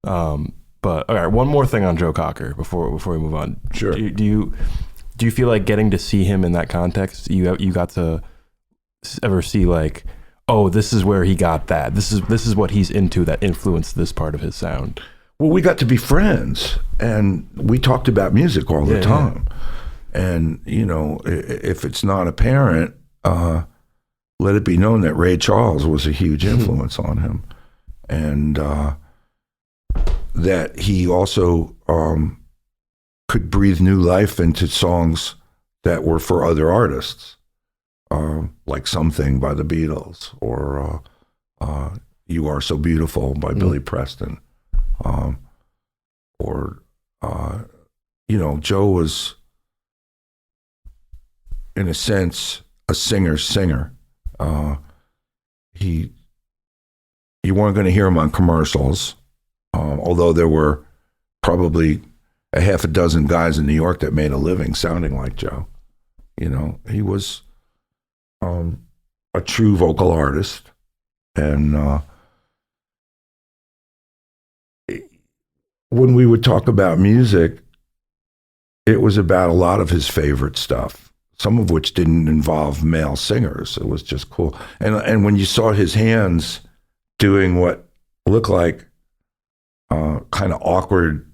But all right, one more thing on Joe Cocker before we move on. Sure. Do you feel like getting to see him in that context, you got to ever see like, oh, this is where he got that. This is what he's into that influenced this part of his sound. Well, we got to be friends, and we talked about music all the time. Yeah. And if it's not apparent, let it be known that Ray Charles was a huge influence on him, and that he also could breathe new life into songs that were for other artists, like Something by the Beatles, or You Are So Beautiful by Billy Preston. Joe was, in a sense, a singer's singer. You weren't going to hear him on commercials, although there were probably a half a dozen guys in New York that made a living sounding like Joe. He was a true vocal artist, and when we would talk about music, it was about a lot of his favorite stuff, some of which didn't involve male singers. It was just cool. And when you saw his hands doing what looked like kind of awkward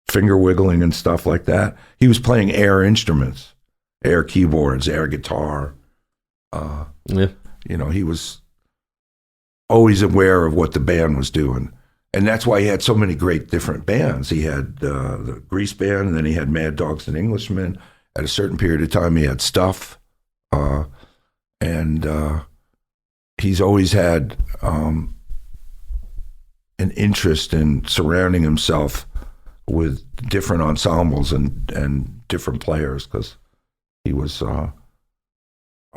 finger wiggling and stuff like that, he was playing air instruments, air keyboards, air guitar. He was always aware of what the band was doing. And that's why he had so many great different bands. He had the Grease Band, and then he had Mad Dogs and Englishmen. At a certain period of time, he had Stuff. And he's always had an interest in surrounding himself with different ensembles and different players, because he was a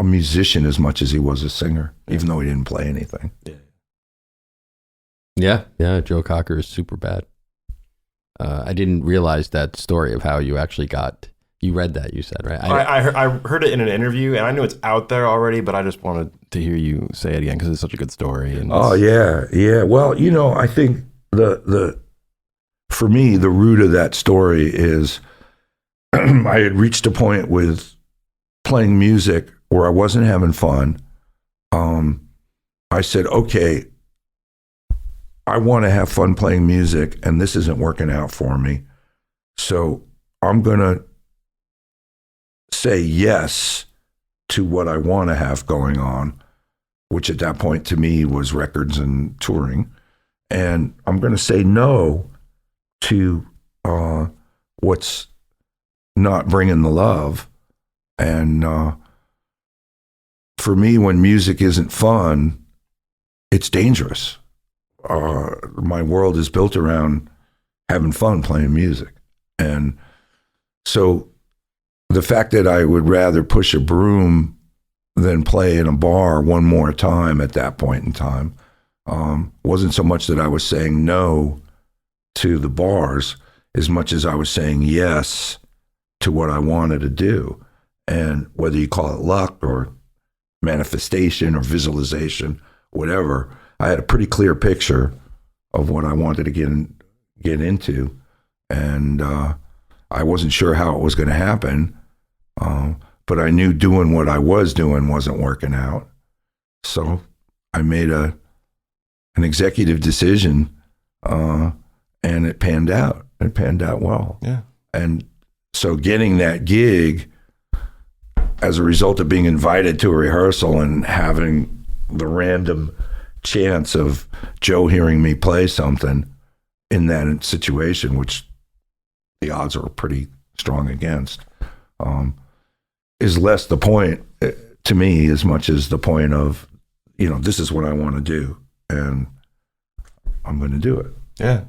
musician as much as he was a singer, even though he didn't play anything. Yeah, Joe Cocker is super bad. I didn't realize that story of how you actually you read that, you said, right? I heard it in an interview, and I knew it's out there already, but I just wanted to hear you say it again because it's such a good story. And yeah. Well, I think the for me, the root of that story is I had reached a point with playing music where I wasn't having fun. I said, okay, I want to have fun playing music, and this isn't working out for me. So I'm going to say yes to what I want to have going on, which at that point to me was records and touring. And I'm going to say no to what's not bringing the love. And for me, when music isn't fun, it's dangerous. My world is built around having fun playing music. And so the fact that I would rather push a broom than play in a bar one more time at that point in time wasn't so much that I was saying no to the bars as much as I was saying yes to what I wanted to do. And whether you call it luck or manifestation or visualization, whatever, I had a pretty clear picture of what I wanted to get into. And I wasn't sure how it was going to happen, but I knew doing what I was doing wasn't working out. So I made an executive decision, and it panned out. It panned out well. Yeah. And so getting that gig as a result of being invited to a rehearsal and having the random chance of Joe hearing me play something in that situation, which the odds are pretty strong against, is less the point to me as much as the point of, this is what I want to do, and I'm going to do it. Yeah.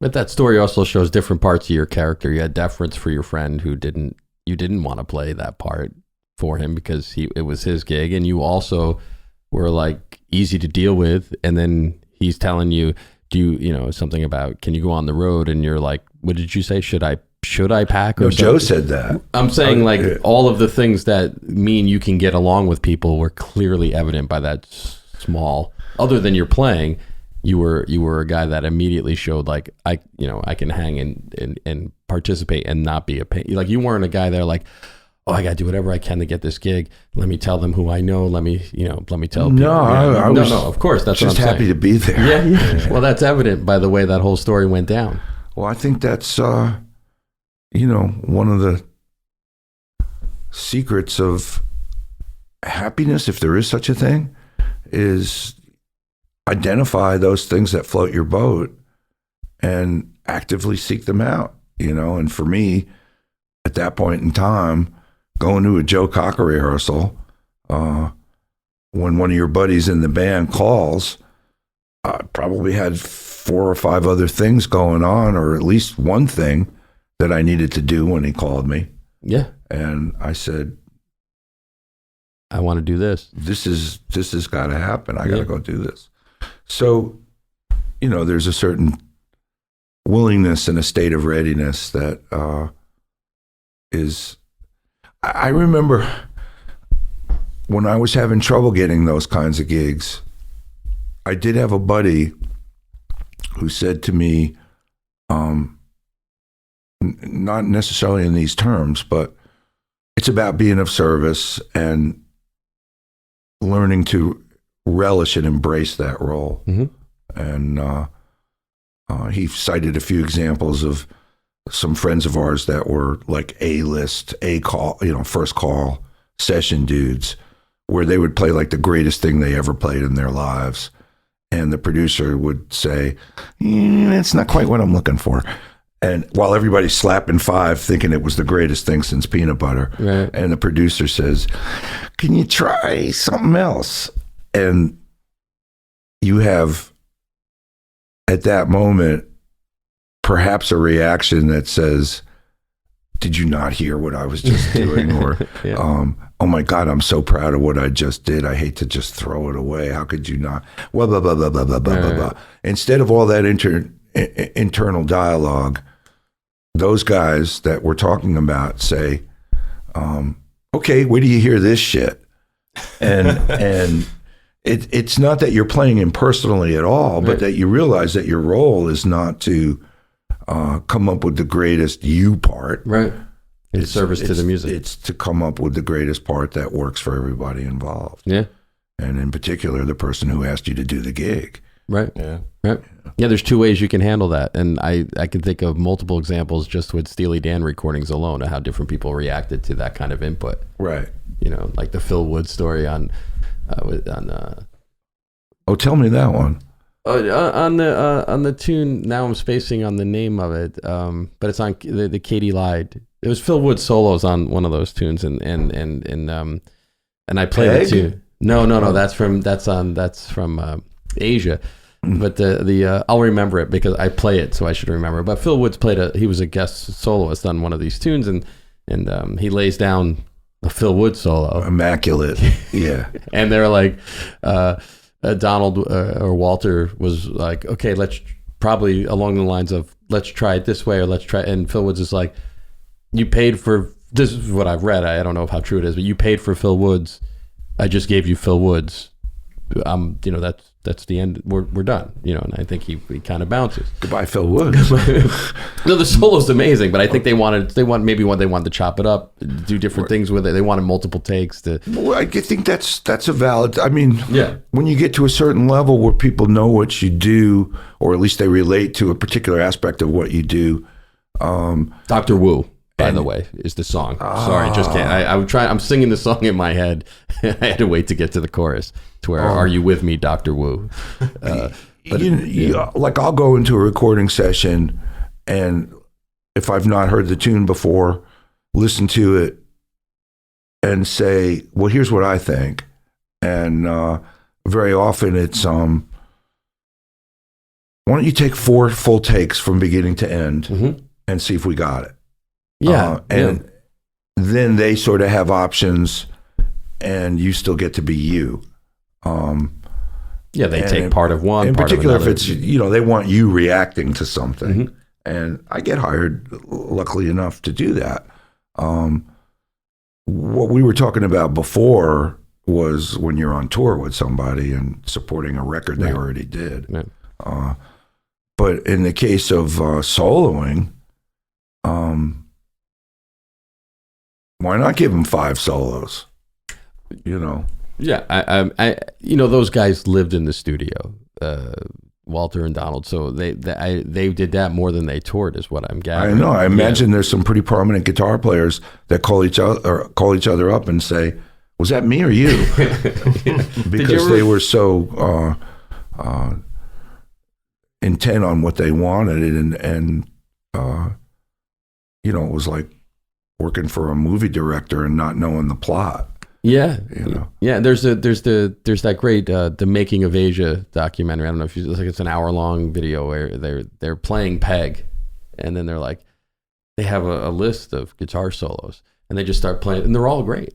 But that story also shows different parts of your character. You had deference for your friend who you didn't want to play that part for him because it was his gig, and you also were like easy to deal with. And then he's telling you, something about, can you go on the road? And you're like, what did you say? Should I pack? Or Joe said that. I'm saying all of the things that mean you can get along with people were clearly evident by that small, other than your playing. You were a guy that immediately showed like, I can hang and participate and not be a pain. Like, you weren't a guy there like, oh, I got to do whatever I can to get this gig. Let me tell them who I know. Let me tell people. No, I was of course. That's just what I'm happy saying. to be there. Yeah. Well, that's evident by the way that whole story went down. Well, I think that's, one of the secrets of happiness, if there is such a thing, is identify those things that float your boat and actively seek them out, And for me, at that point in time, going to a Joe Cocker rehearsal, when one of your buddies in the band calls, I probably had 4 or 5 other things going on, or at least one thing that I needed to do when he called me. Yeah. And I said, I want to do this. This has got to happen. I got to go do this. So, there's a certain willingness and a state of readiness that is. I remember when I was having trouble getting those kinds of gigs, I did have a buddy who said to me, not necessarily in these terms, but it's about being of service and learning to relish and embrace that role. Mm-hmm. And he cited a few examples of some friends of ours that were like A-list, A-call, first call session dudes, where they would play like the greatest thing they ever played in their lives. And the producer would say, it's not quite what I'm looking for. And while everybody's slapping 5, thinking it was the greatest thing since peanut butter. Right. And the producer says, can you try something else? And you have, at that moment, perhaps a reaction that says, did you not hear what I was just doing? Or, yeah. Oh my God, I'm so proud of what I just did. I hate to just throw it away. How could you not? Well, blah, blah, blah, blah, blah, blah, blah, blah. Instead of all that internal dialogue, those guys that we're talking about say, okay, where do you hear this shit? And it's not that you're playing impersonally at all, but that you realize that your role is not to come up with the greatest you part. Right. In service to the music. It's to come up with the greatest part that works for everybody involved. Yeah. And in particular, the person who asked you to do the gig. Right. Yeah. Right. Yeah, there's two ways you can handle that. And I can think of multiple examples just with Steely Dan recordings alone of how different people reacted to that kind of input. Right. You know, like the Phil Wood story on oh, tell me that one. On the tune, now I'm spacing on the name of it, but it's on the Katie Lied. It was Phil Wood solos on one of those tunes, and I played it too. No, that's from Asia, but the I'll remember it because I play it, so I should remember. But Phil Wood's he was a guest soloist on one of these tunes, and he lays down a Phil Wood solo, immaculate, yeah, and they're like. Donald or Walter was like, okay, let's probably along the lines of, let's try it this way, or let's try. And Phil Woods is like, you paid for, this is what I've read. I don't know how true it is, but you paid for Phil Woods. I just gave you Phil Woods. You know, that's the end. We're done. You know, and I think he kind of bounces. Goodbye, Phil Woods. No, the solo's amazing, but I think they wanted to chop it up, do different things with it. They wanted multiple takes to. Well, I think that's a valid. I mean, yeah. When you get to a certain level where people know what you do, or at least they relate to a particular aspect of what you do. Dr. Wu. By the way, is the song. Sorry, just can't. I'm singing the song in my head. I had to wait to get to the chorus to where, are you with me, Dr. Wu? But like I'll go into a recording session, and if I've not heard the tune before, listen to it and say, well, here's what I think. And very often it's, why don't you take 4 full takes from beginning to end and see if we got it? Yeah. And then they sort of have options, and you still get to be you. They take part of one, in part particular, of another. if it's, they want you reacting to something. And I get hired, luckily enough, to do that. What we were talking about before was when you're on tour with somebody and supporting a record they already did. Yeah. But in the case of soloing, why not give them 5 solos? Yeah, I those guys lived in the studio, Walter and Donald. So they did that more than they toured, is what I'm gathering. I know. I imagine there's some pretty prominent guitar players that call each other up and say, "Was that me or you?" Because they were so intent on what they wanted, and it was like working for a movie director and not knowing the plot. Yeah, yeah. There's that great The Making of Asia documentary. I don't know if it's an hour-long video where they're playing Peg, and then they're like, they have a list of guitar solos, and they just start playing, and they're all great.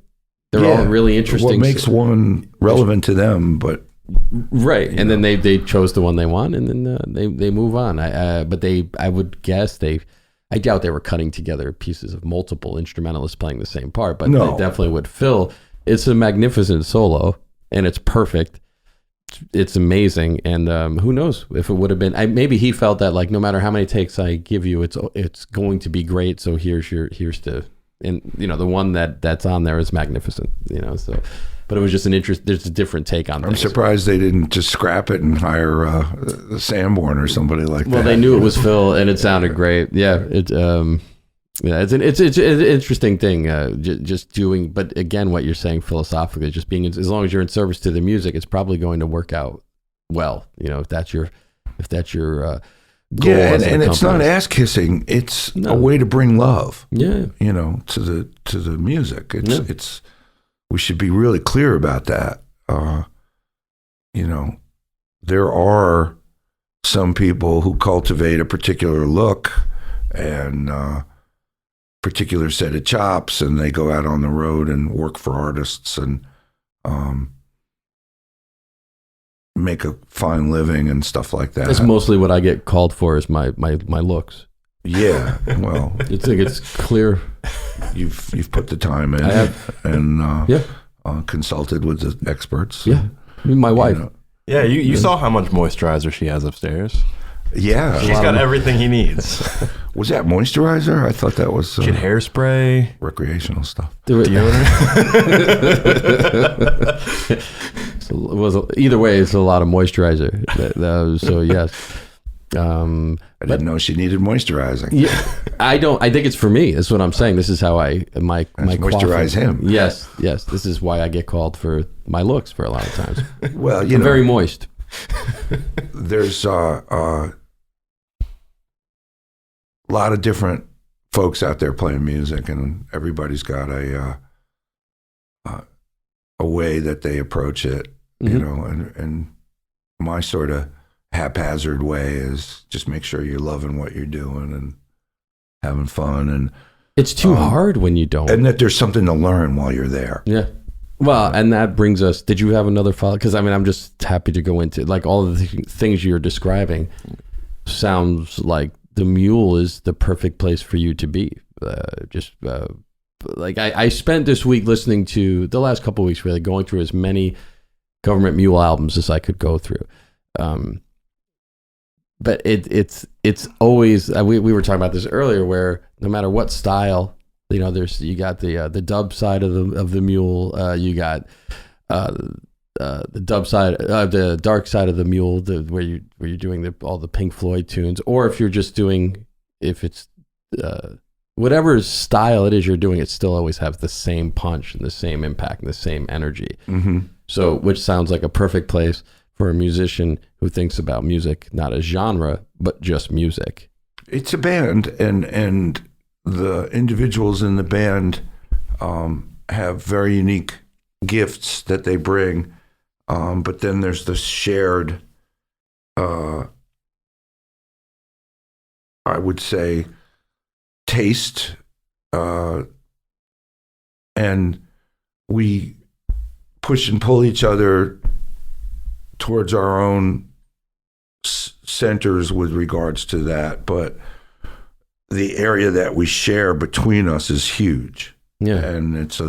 They're all really interesting. What makes one relevant to them, but right, and then they chose the one they want, and then they move on. But I would guess I doubt they were cutting together pieces of multiple instrumentalists playing the same part, but they definitely would fill. It's a magnificent solo, and it's perfect. It's amazing, and who knows if it would have been. Maybe he felt that, like, no matter how many takes I give you, it's going to be great. So here's the one that's on there is magnificent. So. But it was just there's a different take on things. I'm surprised they didn't just scrap it and hire Sanborn or somebody like that. Well, they knew it was Phil, and it sounded great. Yeah, it's an interesting thing, just doing. But again, what you're saying philosophically, just being as long as you're in service to the music, it's probably going to work out well. If that's your goal. Yeah, and it's not ass kissing. It's a way to bring love. Yeah, to the music. It's. We should be really clear about that. There are some people who cultivate a particular look and particular set of chops, and they go out on the road and work for artists and make a fine living and stuff like that. That's mostly what I get called for, is my looks. Yeah, well, it's clear. You've put the time in. I have. And consulted with the experts. Yeah, my wife. Yeah, you saw how much moisturizer she has upstairs. Yeah. He's got everything he needs. Was that moisturizer? I thought that was Get hairspray, recreational stuff. deodorant. Either way, it's a lot of moisturizer. So yes. I didn't know she needed moisturizing. Yeah, I don't. I think it's for me. That's what I'm saying. This is how my moisturize him. Yes. This is why I get called for my looks for a lot of times. Well, I'm very moist. There's a lot of different folks out there playing music, and everybody's got a way that they approach it, you know. And my sort of haphazard way is just make sure you're loving what you're doing and having fun, and it's too hard when you don't, and that there's something to learn while you're there. Yeah. Well, and that brings us, did you have another follow? Because I mean, I'm just happy to go into, like, all of the things you're describing sounds like the Mule is the perfect place for you to be. Like I spent this week listening to, the last couple of weeks really, going through as many Gov't Mule albums as I could go through. But it's always, we were talking about this earlier, where no matter what style, you know, you got the dub side of the Mule, you got the dub side, the dark side of the Mule, where you're doing all the Pink Floyd tunes, or if you're just doing, if it's whatever style it is you're doing, it still always has the same punch and the same impact and the same energy. Mm-hmm. So, which sounds like a perfect place for a musician who thinks about music not as genre but just music. It's a band, and the individuals in the band have very unique gifts that they bring, but then there's the shared, I would say, taste, and we push and pull each other towards our own centers with regards to that, but the area that we share between us is huge. Yeah, and it's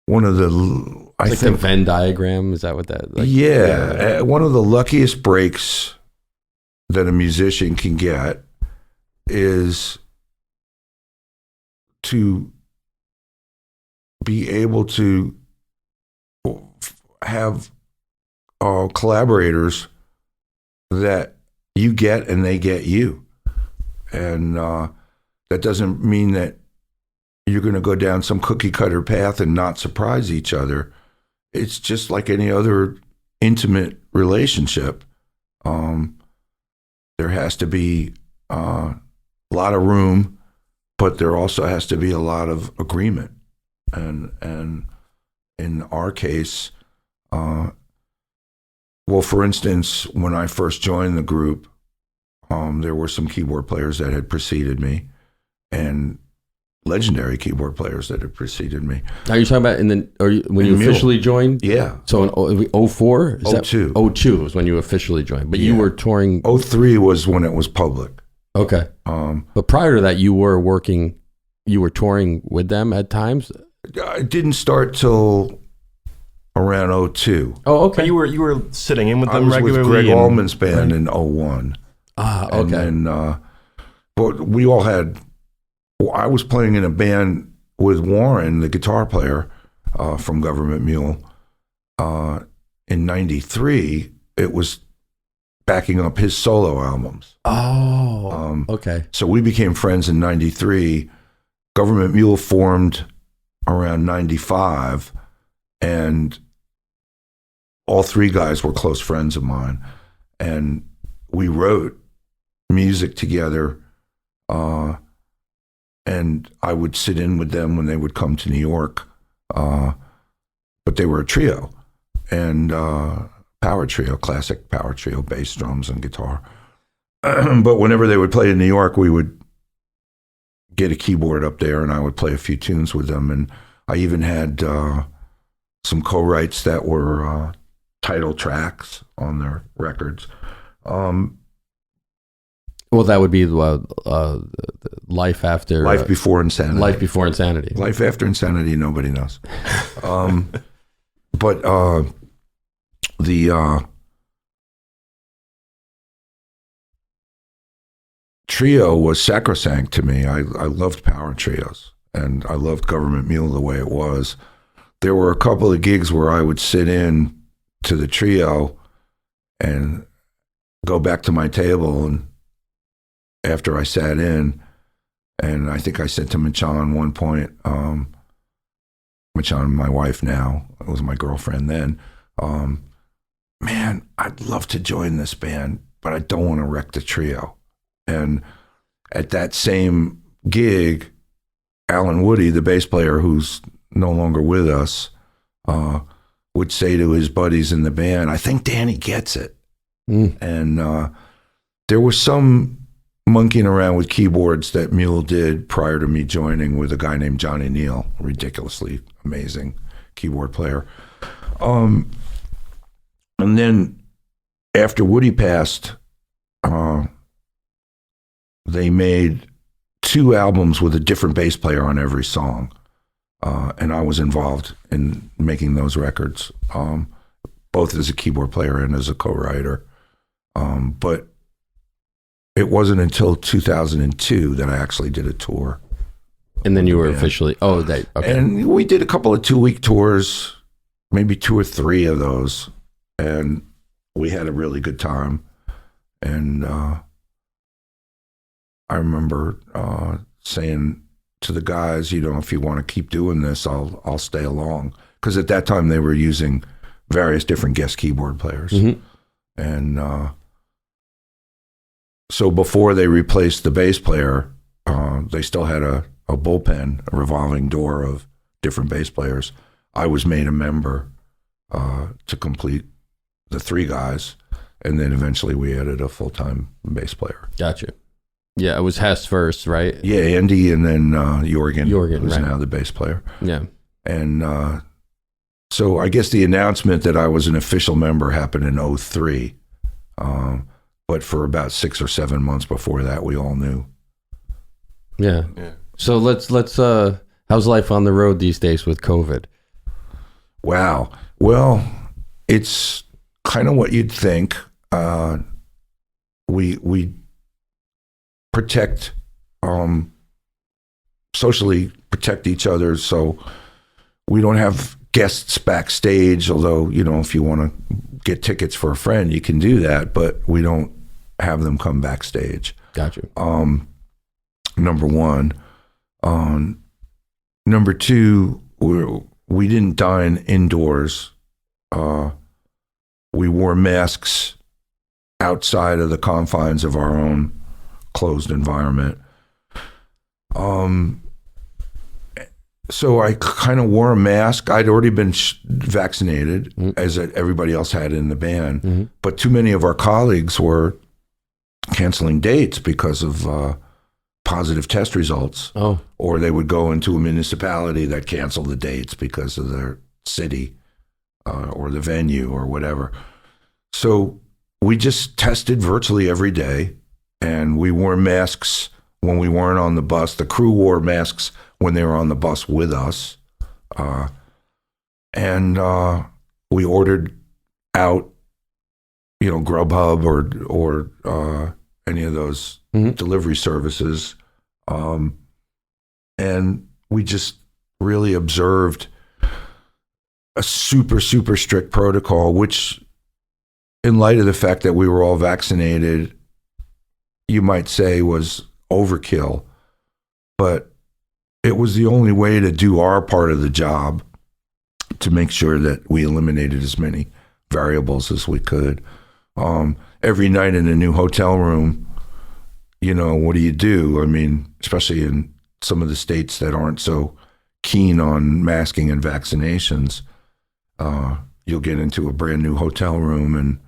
one of the, I think, the Venn diagram. Is that what that? Like, yeah, one of the luckiest breaks that a musician can get is to be able to have collaborators that you get and they get you. And that doesn't mean that you're going to go down some cookie cutter path and not surprise each other. It's just like any other intimate relationship. There has to be a lot of room, but there also has to be a lot of agreement. And in our case, well, for instance, when I first joined the group, there were some keyboard players that had preceded me, and legendary keyboard players that had preceded me. Are you talking about when you officially joined? Yeah. So in 04? 02. 02 was when you officially joined, but you were touring. 03 was when it was public. Okay. But prior to that, you were touring with them at times? It didn't start till around 02. Oh, okay. You were sitting in with them regularly? I was with Greg Allman's band in 01. Ah, okay. And then, but we all had, I was playing in a band with Warren, the guitar player from Gov't Mule. In 93, it was backing up his solo albums. Oh, okay. So we became friends in 93. Gov't Mule formed around 95, and all three guys were close friends of mine. And we wrote music together, and I would sit in with them when they would come to New York. But they were a trio, and power trio, classic power trio, bass, drums, and guitar. But whenever they would play in New York, we would get a keyboard up there, and I would play a few tunes with them. And I even had some co-writes that were title tracks on their records. Well, that would be Life Before Insanity. Life Before Insanity. Life After Insanity, nobody knows. But trio was sacrosanct to me. I loved power trios, and I loved Gov't Mule the way it was. There were a couple of gigs where I would sit in to the trio and go back to my table, and after I sat in, and I think I said to Machan one point, Machan, my wife now, it was my girlfriend then, man, I'd love to join this band, but I don't want to wreck the trio. And at that same gig, Alan Woody, the bass player who's no longer with us, would say to his buddies in the band, I think Danny gets it. And there was some monkeying around with keyboards that Mule did prior to me joining with a guy named Johnny Neal, ridiculously amazing keyboard player. And then after Woody passed, they made 2 albums with a different bass player on every song. And I was involved in making those records, both as a keyboard player and as a co-writer. But it wasn't until 2002 that I actually did a tour. And then you were officially, okay. And we did a couple of 2-week tours, maybe 2 or 3 of those. And we had a really good time. And I remember saying to the guys, if you want to keep doing this, I'll stay along. Because at that time they were using various different guest keyboard players. Mm-hmm. And so before they replaced the bass player, they still had a bullpen, a revolving door of different bass players. I was made a member to complete the 3 guys, and then eventually we added a full-time bass player. Gotcha. Yeah, it was Hess first, right? Yeah, Andy, and then Jorgen who's right. now the bass player. Yeah. And so I guess the announcement that I was an official member happened in 2003. But for about 6 or 7 months before that, we all knew. Yeah. So let's how's life on the road these days with COVID? Wow. Well, it's kind of what you'd think. We protect, socially protect each other, so we don't have guests backstage, although, if you want to get tickets for a friend, you can do that, but we don't have them come backstage. Gotcha. Number one. Number two, we didn't dine indoors. We wore masks outside of the confines of our own closed environment. So I kind of wore a mask. I'd already been vaccinated, as everybody else had in the band, but too many of our colleagues were canceling dates because of positive test results. Or they would go into a municipality that canceled the dates because of their city or the venue or whatever. So we just tested virtually every day, and we wore masks when we weren't on the bus. The crew wore masks when they were on the bus with us. And we ordered out, Grubhub or any of those delivery services. And we just really observed a super, super strict protocol, which, in light of the fact that we were all vaccinated, you might say was overkill. But it was the only way to do our part of the job to make sure that we eliminated as many variables as we could. Every night in a new hotel room, what do you do? I mean, especially in some of the states that aren't so keen on masking and vaccinations, you'll get into a brand new hotel room and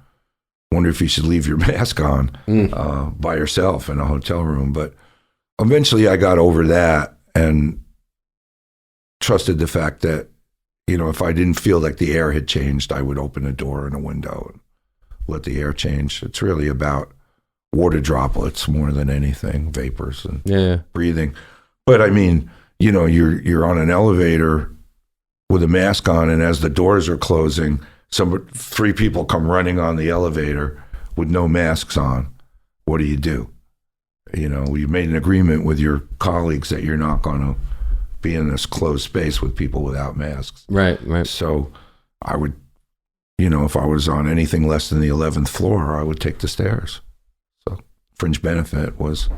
wonder if you should leave your mask on by yourself in a hotel room. But eventually I got over that and trusted the fact that, if I didn't feel like the air had changed, I would open a door and a window and let the air change. It's really about water droplets more than anything, vapors and breathing. But I mean, you're on an elevator with a mask on, and as the doors are closing, 3 people come running on the elevator with no masks on. What do? you know, you made an agreement with your colleagues that you're not going to be in this closed space with people without masks. Right. So I would, you know, if I was on anything less than the 11th floor, I would take the stairs. So fringe benefit was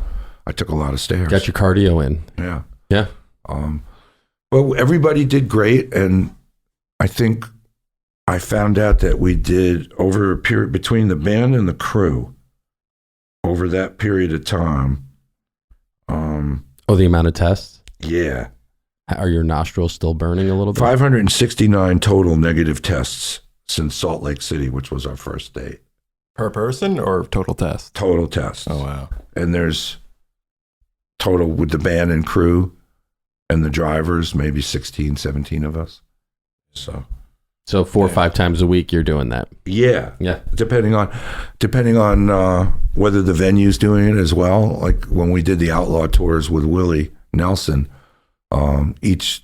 I took a lot of stairs. Got your cardio in. Yeah. But everybody did great, and I think I found out that we did over a period between the band and the crew. Over that period of time, the amount of tests? Yeah. Are your nostrils still burning a little bit? 569 total negative tests since Salt Lake City, which was our first date. Per person or total test? Total tests. Oh, wow. And there's total with the band and crew and the drivers, maybe 16, 17 of us. So 4 or 5 times a week you're doing that. Yeah. Depending on whether the venue's doing it as well. Like when we did the Outlaw tours with Willie Nelson, each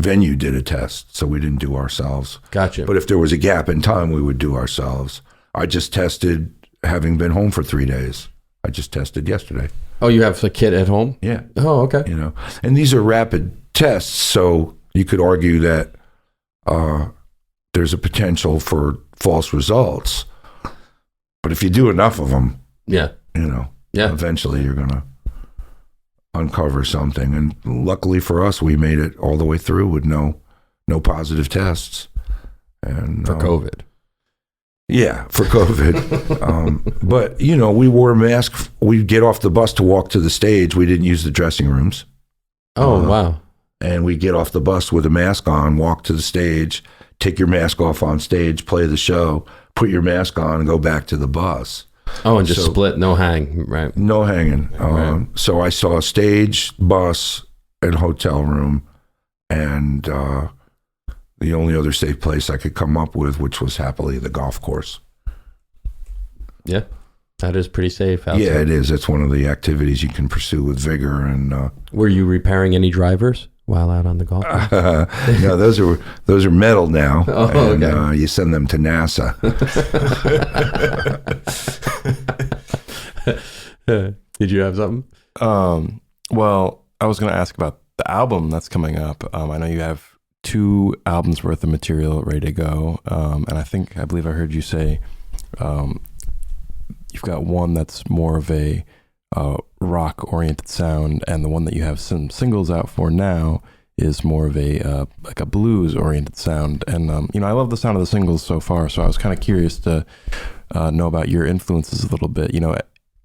venue did a test, so we didn't do ourselves. Gotcha. But if there was a gap in time, we would do ourselves. I just tested, having been home for 3 days. I just tested yesterday. Oh, you have a kit at home? Yeah. Oh, okay. You know, and these are rapid tests, so you could argue that there's a potential for false results. But if you do enough of them, eventually you're going to uncover something. And luckily for us, we made it all the way through with no positive tests. And for COVID. Yeah, for COVID. But, you know, we wore masks. We'd get off the bus to walk to the stage. We didn't use the dressing rooms. Oh, wow. And we get off the bus with a mask on, walk to the stage, take your mask off on stage, play the show, put your mask on, and go back to the bus. Oh, and just split, no hang, right? No hanging. Right. So I saw stage, bus, and hotel room, and the only other safe place I could come up with, which was happily the golf course. Yeah, that is pretty safe outside. Yeah, it is. It's one of the activities you can pursue with vigor. And were you repairing any drivers while out on the golf course? No, those are metal now. Oh, and, okay. You send them to NASA. Did you have something? Well, I was going to ask about the album that's coming up. I know you have 2 albums worth of material ready to go. And I believe I heard you say you've got one that's more of a rock-oriented sound, and the one that you have some singles out for now is more of a like a blues-oriented sound. And you know, I love the sound of the singles so far, so I was kind of curious to know about your influences a little bit. You know,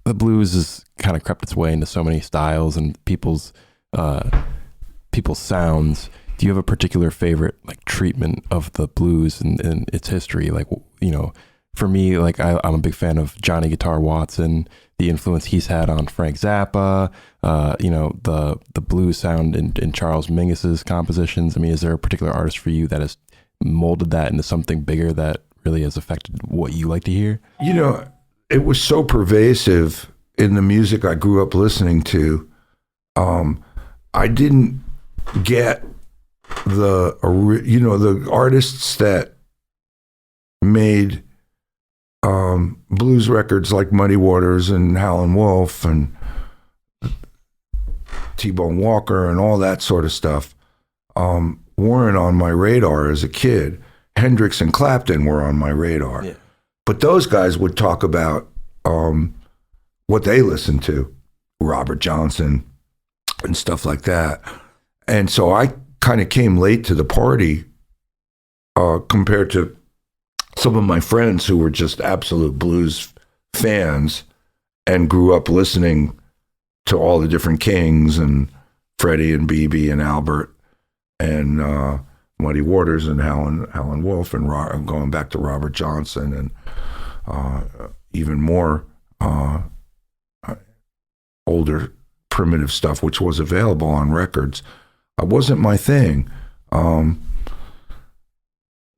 the blues has kind of crept its way into so many styles and people's sounds. Do you have a particular favorite like treatment of the blues and its history? Like, you know, for me, like I'm a big fan of Johnny Guitar Watson, the influence he's had on Frank Zappa, you know, the blues sound in Charles Mingus's compositions. I mean, is there a particular artist for you that has molded that into something bigger that really has affected what you like to hear? You know, it was so pervasive in the music I grew up listening to. I didn't get the artists that made blues records like Muddy Waters and Howlin' Wolf and T-Bone Walker and all that sort of stuff weren't on my radar as a kid. Hendrix and Clapton were on my radar. Yeah. But those guys would talk about what they listened to, Robert Johnson and stuff like that. And so I kind of came late to the party compared to some of my friends who were just absolute blues fans and grew up listening to all the different Kings and Freddie and BB and Albert and Muddy Waters and Howlin' Wolf and going back to Robert Johnson and even more older primitive stuff, which was available on records. It wasn't my thing.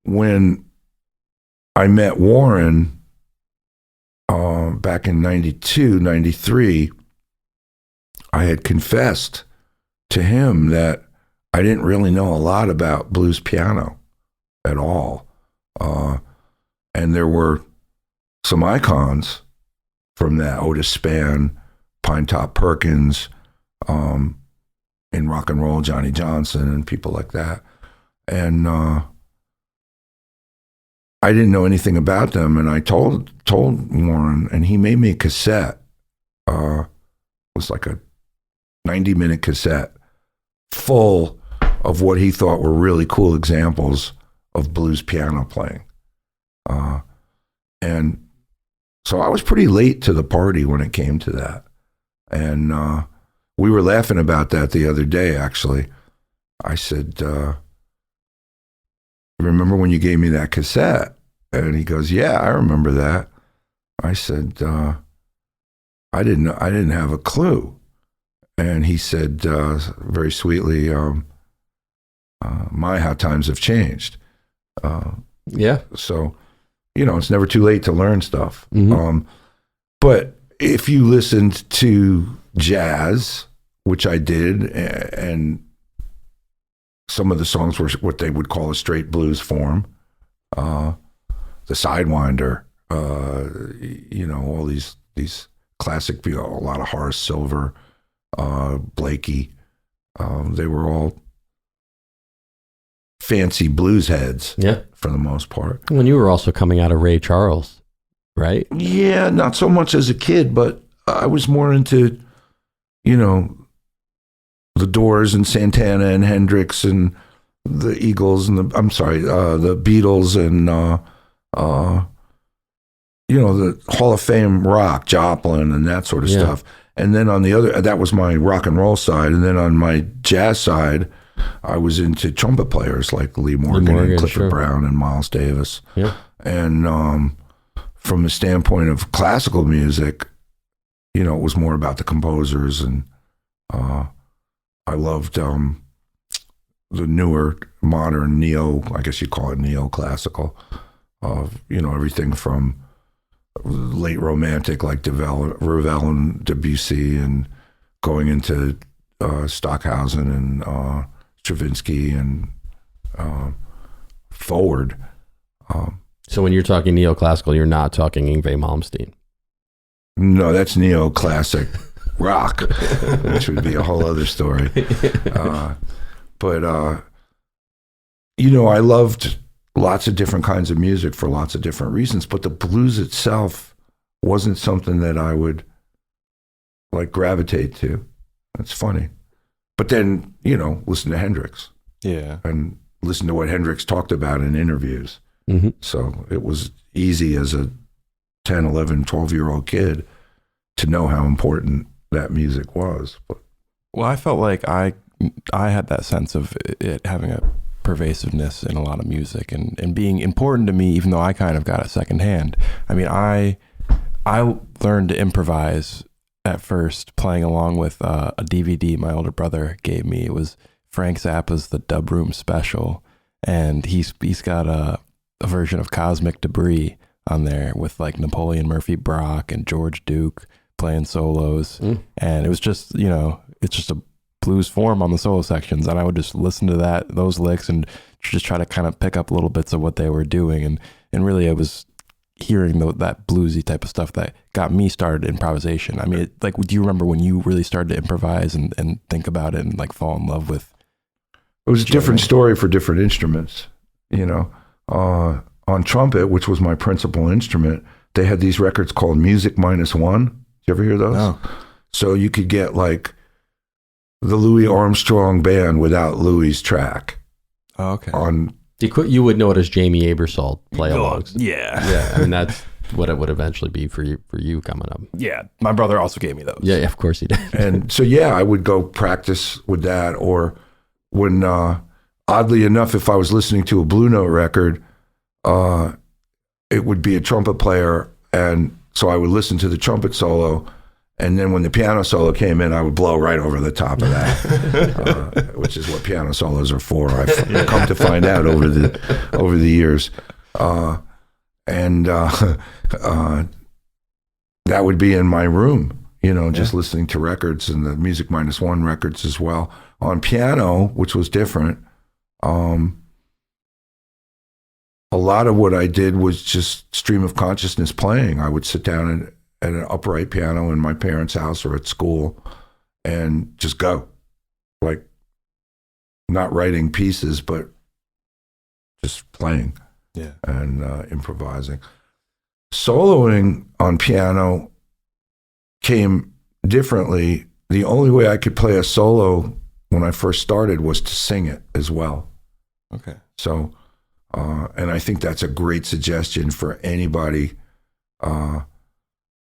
When I met Warren back in 92, 93, I had confessed to him that I didn't really know a lot about blues piano at all. And there were some icons from that, Otis Spann, Pine Top Perkins, in rock and roll, Johnny Johnson and people like that. And I didn't know anything about them, and I told Warren, and he made me a cassette. It was like a 90-minute cassette full of what he thought were really cool examples of blues piano playing. And so I was pretty late to the party when it came to that. And we were laughing about that the other day, actually. I said, remember when you gave me that cassette? And he goes, yeah, I remember that. I said, I didn't have a clue. And he said, very sweetly, my, how times have changed. Yeah. So, it's never too late to learn stuff. Mm-hmm. But if you listened to jazz, which I did, and some of the songs were what they would call a straight blues form, the Sidewinder, all these classic, a lot of Horace Silver, Blakey, they were all fancy blues heads, for the most part. When you were also coming out of Ray Charles, right? Yeah, not so much as a kid, but I was more into, the Doors and Santana and Hendrix and the Eagles and the Beatles and the Hall of Fame rock, Joplin and that sort of stuff. And then on the other, that was my rock and roll side. And then on my jazz side, I was into trumpet players like Lee Morgan and Clifford Brown and Miles Davis. Yeah. And from the standpoint of classical music, it was more about the composers, and I loved the newer, modern I guess you'd call it neoclassical, of everything from late romantic like Ravel and Debussy, and going into Stockhausen and Stravinsky and forward. So when you're talking neoclassical, you're not talking Yngwie Malmsteen. No, that's neoclassic rock, which would be a whole other story. But I loved lots of different kinds of music for lots of different reasons, but the blues itself wasn't something that I would gravitate to. That's funny. But then, listen to Hendrix. Yeah. And listen to what Hendrix talked about in interviews. Mm-hmm. So it was easy as a 10, 11, 12-year-old kid to know how important that music was. But, well, I felt like I had that sense of it having a pervasiveness in a lot of music and being important to me, even though I kind of got it secondhand. I mean, I learned to improvise at first playing along with a DVD my older brother gave me. It was Frank Zappa's The Dub Room Special, and he's got a version of Cosmic Debris on there with Napoleon Murphy Brock and George Duke playing solos. And it was just, it's just a blues form on the solo sections, and I would just listen to those licks and just try to kind of pick up little bits of what they were doing, and really it was hearing that bluesy type of stuff that got me started improvisation. I mean, do you remember when you really started to improvise and think about it and fall in love with it? Was a different story for different instruments. On trumpet, which was my principal instrument, they had these records called Music -1. Did you ever hear those? No. So you could get the Louis Armstrong band without Louis's track. Oh, okay. You would know it as Jamie Aebersold play-alongs. Yeah. Yeah, I mean, that's what it would eventually be for you coming up. Yeah, my brother also gave me those. Yeah, of course he did. And so, I would go practice with that, or when, oddly enough, if I was listening to a Blue Note record, it would be a trumpet player, and so I would listen to the trumpet solo, and then when the piano solo came in, I would blow right over the top of that, which is what piano solos are for. I've come to find out over the years, and that would be in my room, just listening to records, and the Music -1 records as well. On piano, which was different, a lot of what I did was just stream of consciousness playing. I would sit down at an upright piano in my parents' house or at school and just go. Like, not writing pieces, but just playing and improvising. Soloing on piano came differently. The only way I could play a solo when I first started was to sing it as well. Okay. So, and I think that's a great suggestion for anybody,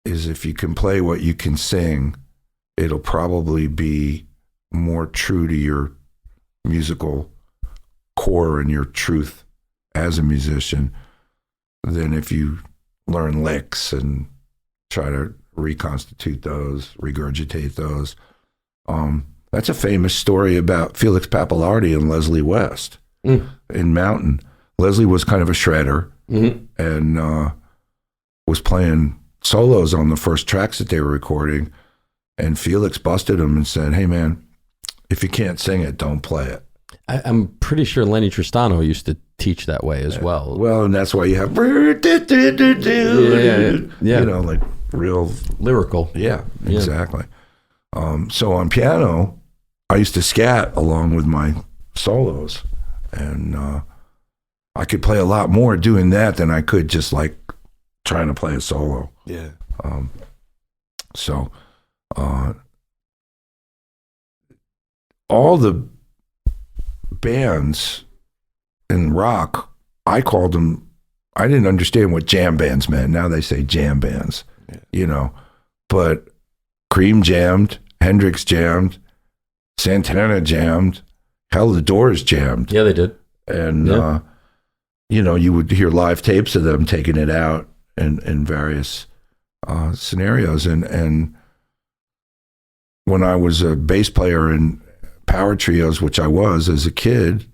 is if you can play what you can sing, it'll probably be more true to your musical core and your truth as a musician than if you learn licks and try to reconstitute those, regurgitate those. That's a famous story about Felix Pappalardi and Leslie West in Mountain. Leslie was kind of a shredder and was playing solos on the first tracks that they were recording. And Felix busted him and said, "Hey, man, if you can't sing it, don't play it." I'm pretty sure Lenny Tristano used to teach that way as well. Well, and that's why you have, you know, like real lyrical. Yeah, exactly. So on piano, I used to scat along with my solos, and I could play a lot more doing that than I could just like trying to play a solo. Yeah. So all the bands in rock, I called them, I didn't understand what jam bands meant. Now they say jam bands, you know, but Cream jammed, Hendrix jammed, Santana jammed, hell, the Doors jammed. Yeah, they did. And, you know, you would hear live tapes of them taking it out in various scenarios. And when I was a bass player in power trios, which I was as a kid,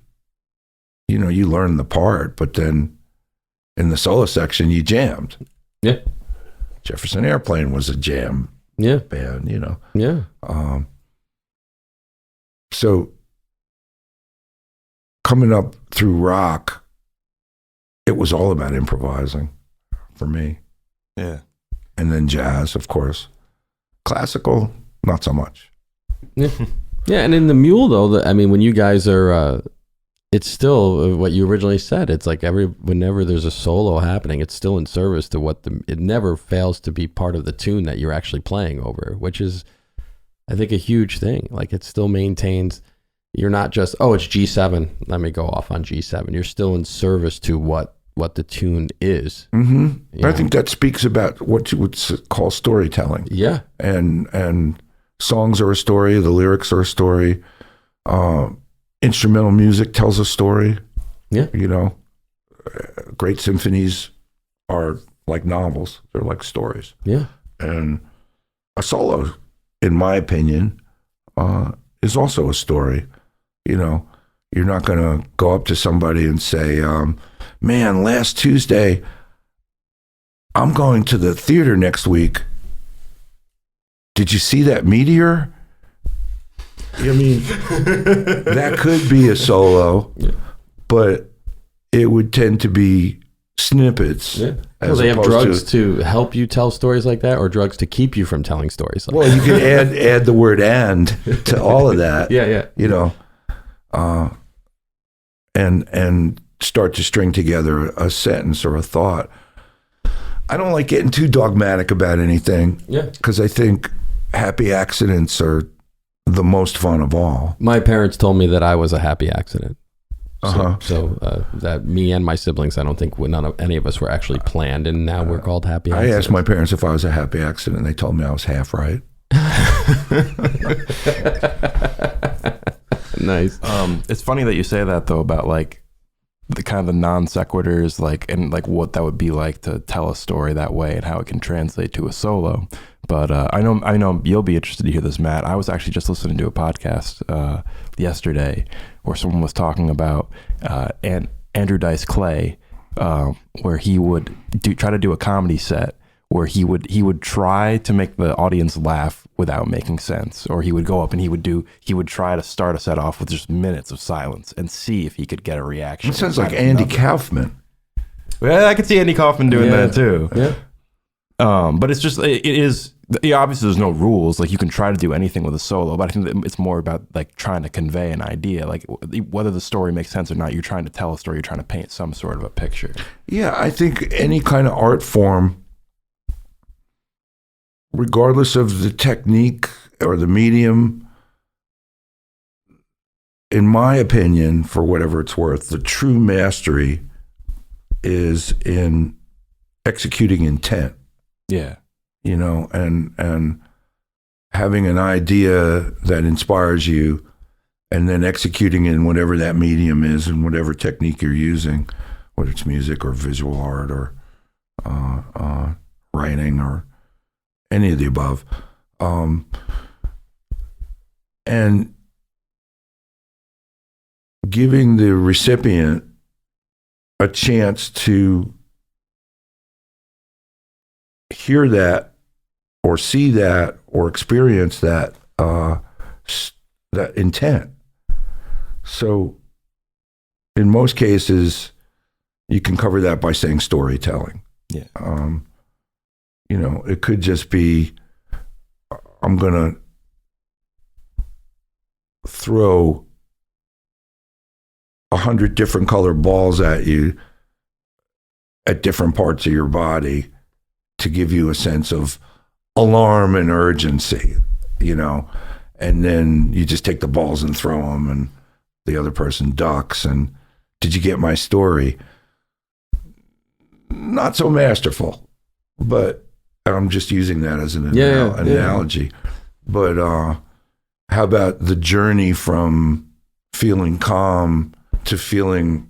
you know, you learn the part, but then in the solo section, you jammed. Yeah. Jefferson Airplane was a jam band, you know. Yeah. So coming up through rock, it was all about improvising for me. Yeah. And then jazz, of course. Classical, not so much. Yeah. Yeah, and in the Mule though, I mean, when you guys are, it's still what you originally said. It's like whenever there's a solo happening, it's still in service to it never fails to be part of the tune that you're actually playing over, which is, I think, a huge thing. Like, it still maintains, you're not just, oh, it's G7, let me go off on G7. You're still in service to what the tune is. Mm-hmm. I think that speaks about what you would call storytelling. Yeah. And songs are a story, the lyrics are a story. Instrumental music tells a story. Yeah. You know, great symphonies are like novels. They're like stories. Yeah. And a solo, in my opinion, is also a story. You know, you're not going to go up to somebody and say, man, last Tuesday, I'm going to the theater next week. Did you see that meteor? I mean, that could be a solo, but it would tend to be snippets. Yeah. Well, they have drugs to help you tell stories like that, or drugs to keep you from telling stories like that? Well, you can add the word "and" to all of that. Yeah. You know, and start to string together a sentence or a thought. I don't like getting too dogmatic about anything. Yeah. Because I think happy accidents are the most fun of all. My parents told me that I was a happy accident. Uh-huh. So that me and my siblings, I don't think any of us were actually planned, and now we're called happy accidents. I asked my parents if I was a happy accident, and they told me I was half right. Nice. It's funny that you say that though, about like the kind of the non sequiturs, like, and like what that would be like to tell a story that way and how it can translate to a solo. But I know you'll be interested to hear this, Matt. I was actually just listening to a podcast yesterday where someone was talking about Andrew Dice Clay, where he would try to do a comedy set where he would try to make the audience laugh without making sense, or he would go up and he would try to start a set off with just minutes of silence and see if he could get a reaction. It sounds like Andy Kaufman. Well, I could see Andy Kaufman doing that too. Yeah. But it's just, it is, obviously there's no rules. Like you can try to do anything with a solo, but I think that it's more about like trying to convey an idea. Like whether the story makes sense or not, you're trying to tell a story, you're trying to paint some sort of a picture. Yeah, I think any kind of art form, regardless of the technique or the medium, in my opinion, for whatever it's worth, the true mastery is in executing intent. Yeah. You know, and having an idea that inspires you and then executing in whatever that medium is and whatever technique you're using, whether it's music or visual art or writing or any of the above. And giving the recipient a chance to hear that or see that or experience that that intent. So in most cases, you can cover that by saying storytelling. Yeah. You know, it could just be, I'm going to throw 100 different colored balls at you at different parts of your body to give you a sense of alarm and urgency, you know, and then you just take the balls and throw them and the other person ducks. And did you get my story? Not so masterful, but I'm just using that as an analogy. But how about the journey from feeling calm to feeling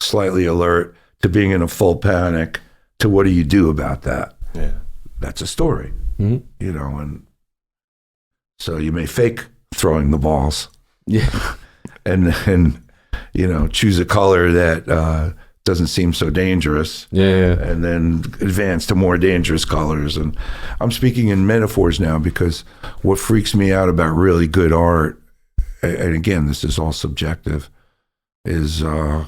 slightly alert to being in a full panic to what do you do about that? Yeah. That's a story, Mhm. you know, and so you may fake throwing the balls. Yeah. and you know, choose a color that doesn't seem so dangerous. Yeah. And then advance to more dangerous colors. And I'm speaking in metaphors now because what freaks me out about really good art, and again, this is all subjective, is I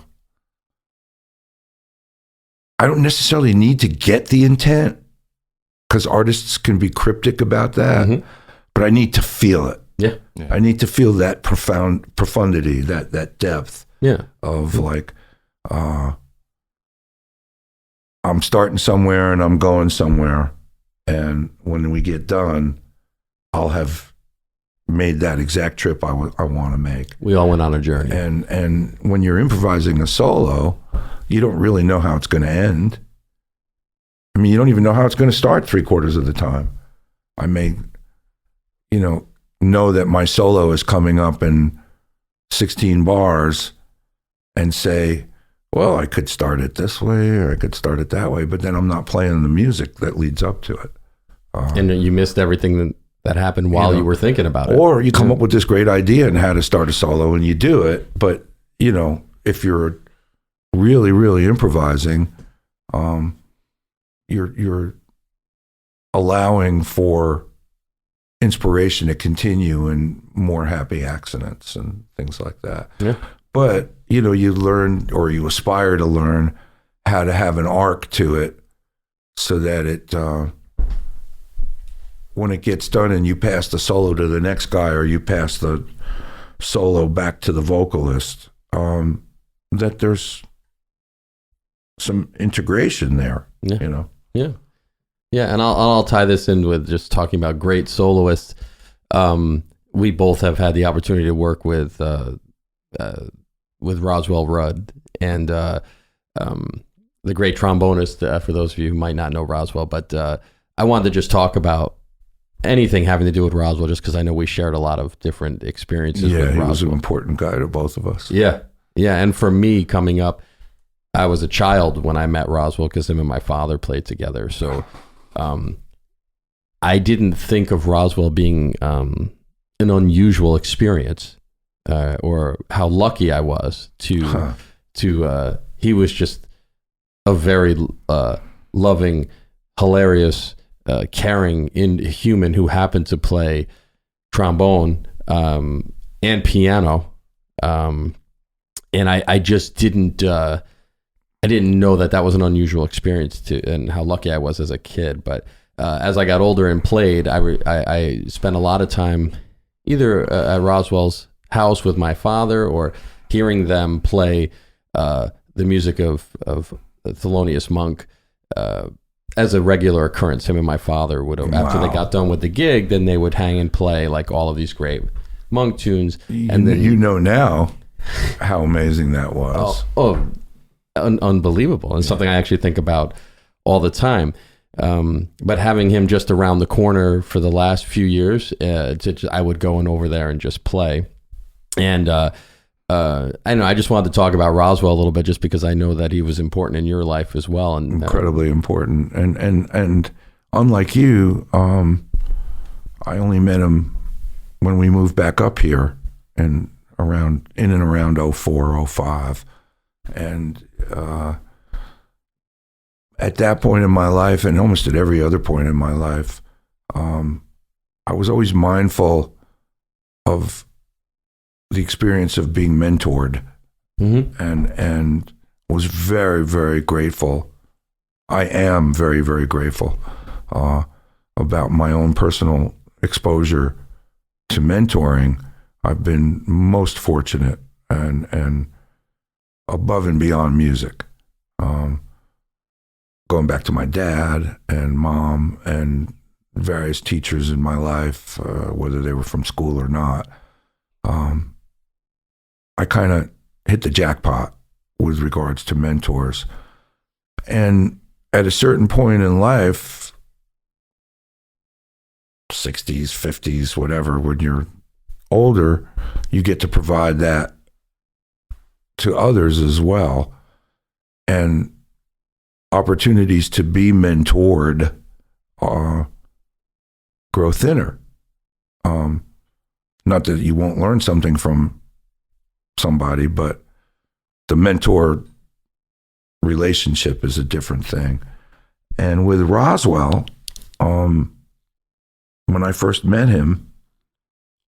don't necessarily need to get the intent because artists can be cryptic about that, but I need to feel it. Yeah. I need to feel that profundity, that depth of like, I'm starting somewhere and I'm going somewhere. And when we get done, I'll have made that exact trip I want to make. We all went on a journey. And when you're improvising a solo, you don't really know how it's going to end. I mean, you don't even know how it's going to start 3/4 of the time. I may, know that my solo is coming up in 16 bars and say, well, I could start it this way or I could start it that way, but then I'm not playing the music that leads up to it. And you missed everything that happened while you were thinking about it. Or you come up with this great idea on how to start a solo and you do it, but, if you're really, really improvising, you're allowing for inspiration to continue and more happy accidents and things like that. Yeah. But, you learn or you aspire to learn how to have an arc to it so that it, when it gets done and you pass the solo to the next guy or you pass the solo back to the vocalist, that there's some integration there, Yeah. Yeah, and I'll tie this in with just talking about great soloists. We both have had the opportunity to work with Roswell Rudd and the great trombonist. For those of you who might not know Roswell, but I wanted to just talk about anything having to do with Roswell, just because I know we shared a lot of different experiences. Yeah, with he Roswell. was an important guy to both of us. Yeah, and for me coming up, I was a child when I met Roswell because him and my father played together. So I didn't think of Roswell being an unusual experience or how lucky I was to he was just a very loving, hilarious, caring human who happened to play trombone and piano. And I just didn't I didn't know that was an unusual experience and how lucky I was as a kid. But as I got older and played, I spent a lot of time either at Roswell's house with my father or hearing them play the music of Thelonious Monk as a regular occurrence. Him and my father would, after they got done with the gig, then they would hang and play like all of these great Monk tunes. And then you know now how amazing that was. Unbelievable, and something I actually think about all the time. But having him just around the corner for the last few years, I would go over there and just play. And I know I just wanted to talk about Roswell a little bit, just because I know that he was important in your life as well, and incredibly important. And unlike you, I only met him when we moved back up here in and around 04, 05. And at that point in my life, and almost at every other point in my life, I was always mindful of the experience of being mentored, and was very, very grateful. I am very, very grateful about my own personal exposure to mentoring. I've been most fortunate and above and beyond music. Going back to my dad and mom and various teachers in my life, whether they were from school or not, I kind of hit the jackpot with regards to mentors. And at a certain point in life, 60s, 50s, whatever, when you're older, you get to provide that to others as well. And opportunities to be mentored grow thinner. Not that you won't learn something from somebody, but the mentor relationship is a different thing. And with Roswell, when I first met him,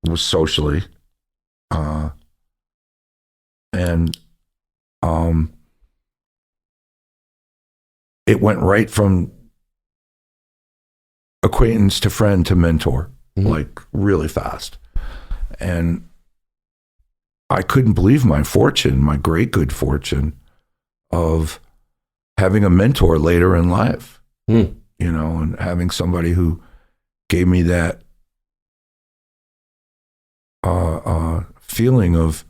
it was socially, and it went right from acquaintance to friend to mentor, like really fast. And I couldn't believe my fortune, my great good fortune of having a mentor later in life, you know, and having somebody who gave me that feeling of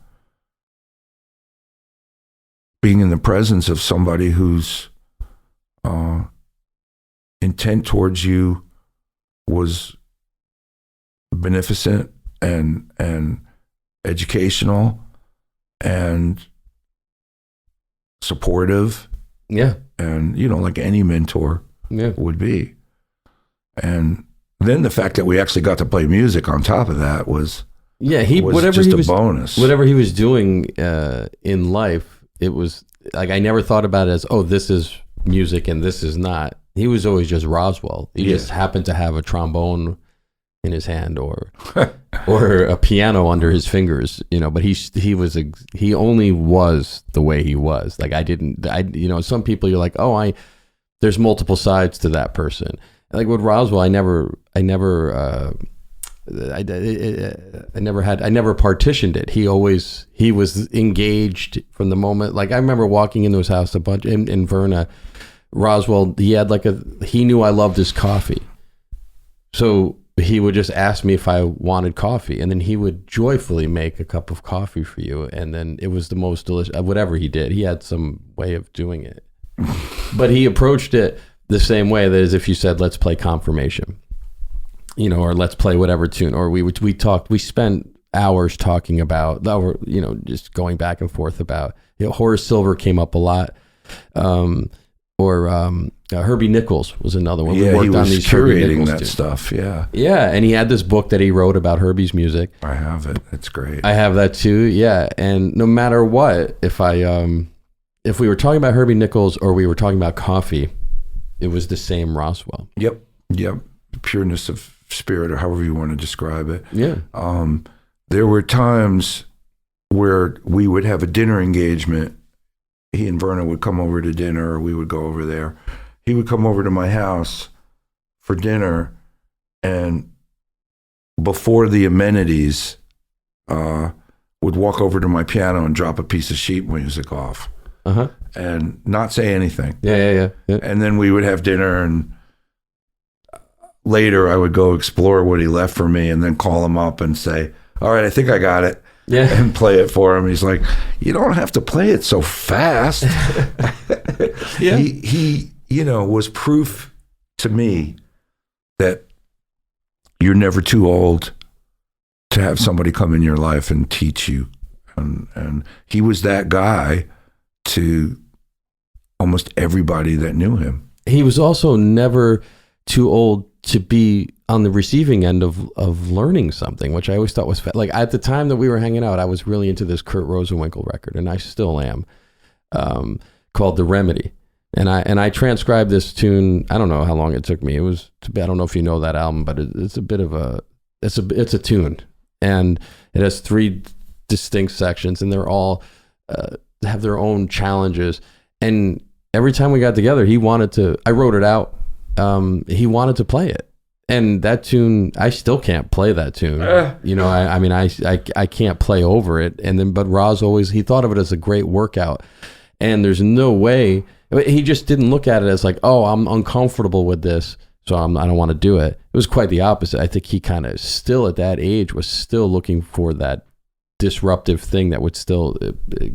being in the presence of somebody whose intent towards you was beneficent and educational and supportive. Yeah. And, you know, like any mentor would be. And then the fact that we actually got to play music on top of that was just a bonus. Whatever he was doing in life, it was like, I never thought about it as, oh, this is music and this is not. He was always just Roswell. He just happened to have a trombone in his hand or a piano under his fingers, you know, but he only was the way he was. Like you know, some people you're like, oh, there's multiple sides to that person. Like with Roswell, I never partitioned it. He was engaged from the moment. Like I remember walking into his house a bunch in Verna. Roswell, he knew I loved his coffee. So he would just ask me if I wanted coffee, and then he would joyfully make a cup of coffee for you. And then it was the most delicious, whatever he did. He had some way of doing it, but he approached it the same way that as if you said, let's play Confirmation, you know, or let's play whatever tune, or we spent hours talking about, you know, just going back and forth about, you know, Horace Silver came up a lot. Herbie Nichols was another one. Yeah, we worked on these curating that stuff. Yeah. Yeah. And he had this book that he wrote about Herbie's music. I have it. It's great. I have that too. Yeah. And no matter what, if we were talking about Herbie Nichols or we were talking about coffee, it was the same Roswell. Yep. Pureness of spirit, or however you want to describe it. Yeah. There were times where we would have a dinner engagement he and Verna would come over to dinner, or we would go over there. He would come over to my house for dinner, and before the amenities, would walk over to my piano and drop a piece of sheet music off, and not say anything. Yeah. And then we would have dinner, and later I would go explore what he left for me, and then call him up and say, "All right, I think I got it." Yeah. And play it for him. He's like, "You don't have to play it so fast." Yeah. He was proof to me that you're never too old to have somebody come in your life and teach you. And he was that guy to almost everybody that knew him. He was also never too old to be on the receiving end of learning something, which I always thought was like, at the time that we were hanging out, I was really into this Kurt Rosenwinkel record, and I still am, called The Remedy. And I transcribed this tune. I don't know how long it took me. I don't know if you know that album, but it's a bit of it's a tune, and it has 3 distinct sections, and they're all have their own challenges. And every time we got together, I wrote it out. He wanted to play it, and that tune, I still can't play that tune. I can't play over it. And then, but Roz he thought of it as a great workout, and there's no way. He just didn't look at it as like, oh, I'm uncomfortable with this, so I don't want to do it. It was quite the opposite. I think he kind of still at that age was still looking for that disruptive thing that would still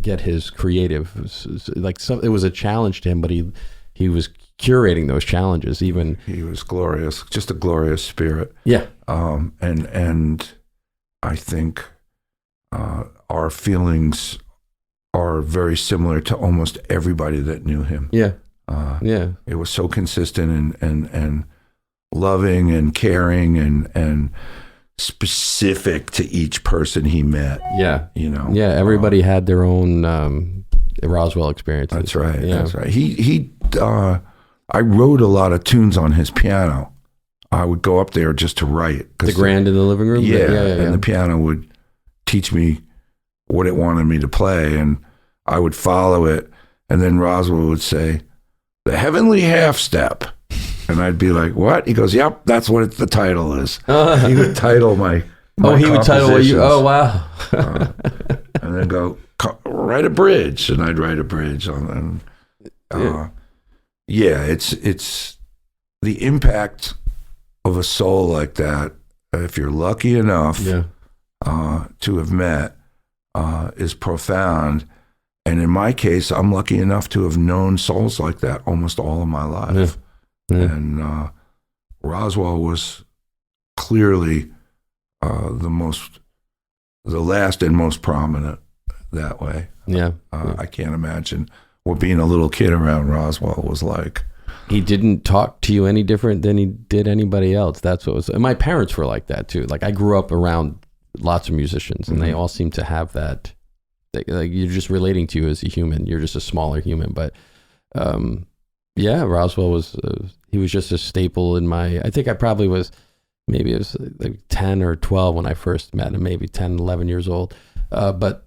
get his creative. It was a challenge to him, but he was curating those challenges. Even he was glorious, just a glorious spirit. Yeah. And I think our feelings are very similar to almost everybody that knew him. Yeah. It was so consistent and loving and caring and specific to each person he met. Yeah. Yeah. Everybody had their own Roswell experience. That's right. Yeah. That's right. I wrote a lot of tunes on his piano. I would go up there just to write. The grand in the living room? Yeah. And the piano would teach me what it wanted me to play, and I would follow it. And then Roswell would say, "The Heavenly Half Step." And I'd be like, "What?" He goes, "Yep, that's what the title is." He would title my he would title what you, oh, wow. And then go, "Write a bridge." And I'd write a bridge on them. It's the impact of a soul like that, if you're lucky enough to have met, is profound. And in my case, I'm lucky enough to have known souls like that almost all of my life. Yeah. And Roswell was clearly the last and most prominent that way. Yeah. I can't imagine what being a little kid around Roswell was like. He didn't talk to you any different than he did anybody else. That's what was. And my parents were like that too. Like I grew up around lots of musicians, and they all seem to have that. Like you're just relating to you as a human. You're just a smaller human. But Roswell was. He was just a staple in my. I think I probably was. Maybe it was like 10 or 12 when I first met him. Maybe 10, 11 years old. But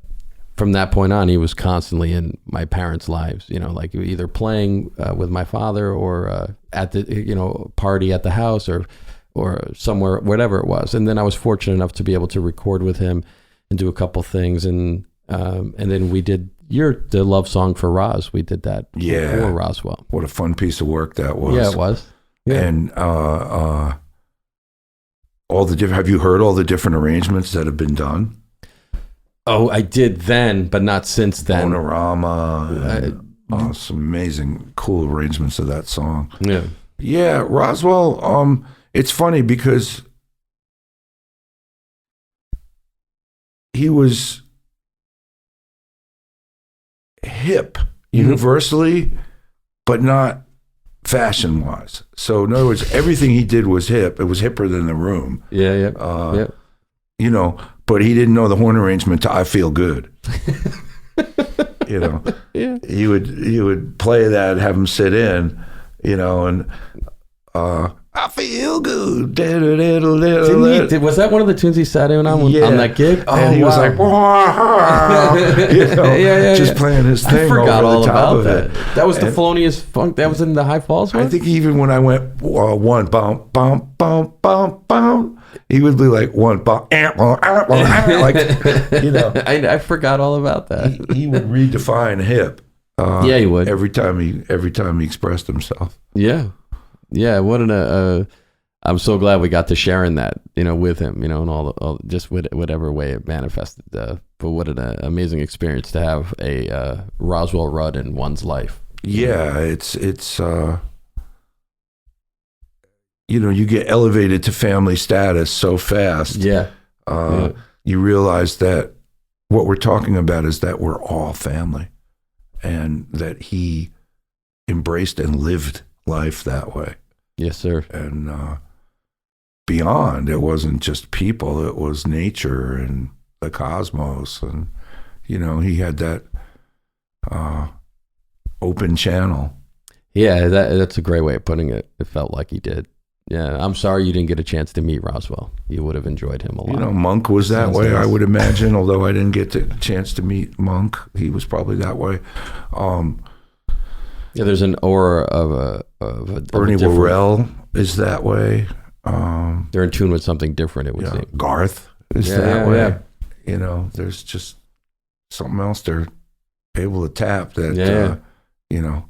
from that point on, he was constantly in my parents' lives, like either playing with my father or at the, party at the house or somewhere, whatever it was. And then I was fortunate enough to be able to record with him and do a couple things. And then we did the love song for Roz. We did that for Roswell. What a fun piece of work that was. Yeah, it was. Yeah. And have you heard all the different arrangements that have been done? Oh, I did then, but not since then. Monorama, some amazing, cool arrangements of that song. Yeah. Yeah, Roswell, it's funny because he was hip universally, but not fashion-wise. So in other words, everything he did was hip. It was hipper than The Room. Yeah. But he didn't know the horn arrangement to "I Feel Good." Yeah. He would play that, have him sit in, and I feel good. Was that one of the tunes he sat in on that gig? Oh, and he was like, just playing his thing. I forgot over all the top about of that. it. That was the Thelonious Funk. That was in the High Falls one? I think even when I went one bump, bump, bump, bump, bump, he would be like one bump, like, you know. I forgot all about that. He would redefine hip. Yeah, he would. Every time he expressed himself. Yeah. Yeah, what I'm so glad we got to share in that, you know, with him, you know, and all just whatever way it manifested. But what an amazing experience to have a Roswell Rudd in one's life. Yeah, it's you know, you get elevated to family status so fast. Yeah. You realize that what we're talking about is that we're all family, and that he embraced and lived life that way. Yes, sir. And beyond, it wasn't just people, it was nature and the cosmos. And, you know, he had that open channel. Yeah, that's a great way of putting it. It felt like he did. Yeah, I'm sorry you didn't get a chance to meet Roswell. You would have enjoyed him a lot. You know, Monk was that way, nice. I would imagine, although I didn't get the chance to meet Monk. He was probably that way. Yeah, there's an aura of Bernie Worrell is that way. They're in tune with something different, it would seem. Garth is that way. Yeah. You know, there's just something else they're able to tap that, you know,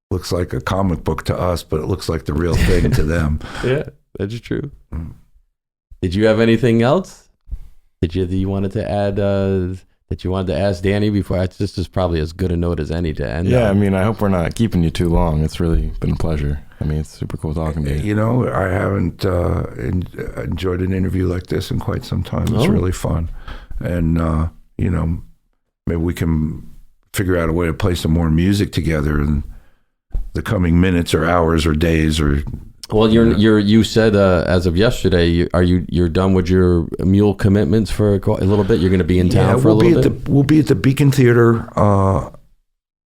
looks like a comic book to us, but it looks like the real thing to them. Yeah, that's true. Did you have anything else? That you wanted to add? That you wanted to ask Danny before? This is probably as good a note as any to end. Yeah, on. I mean, I hope we're not keeping you too long. It's really been a pleasure. I mean, it's super cool talking to you. You know, I haven't enjoyed an interview like this in quite some time. It's really fun. And, you know, maybe we can figure out a way to play some more music together in the coming minutes or hours or days or... Well, you said as of yesterday, you're done with your Mule commitments for a little bit. You're going to be in town for a little bit. We'll be at the Beacon Theater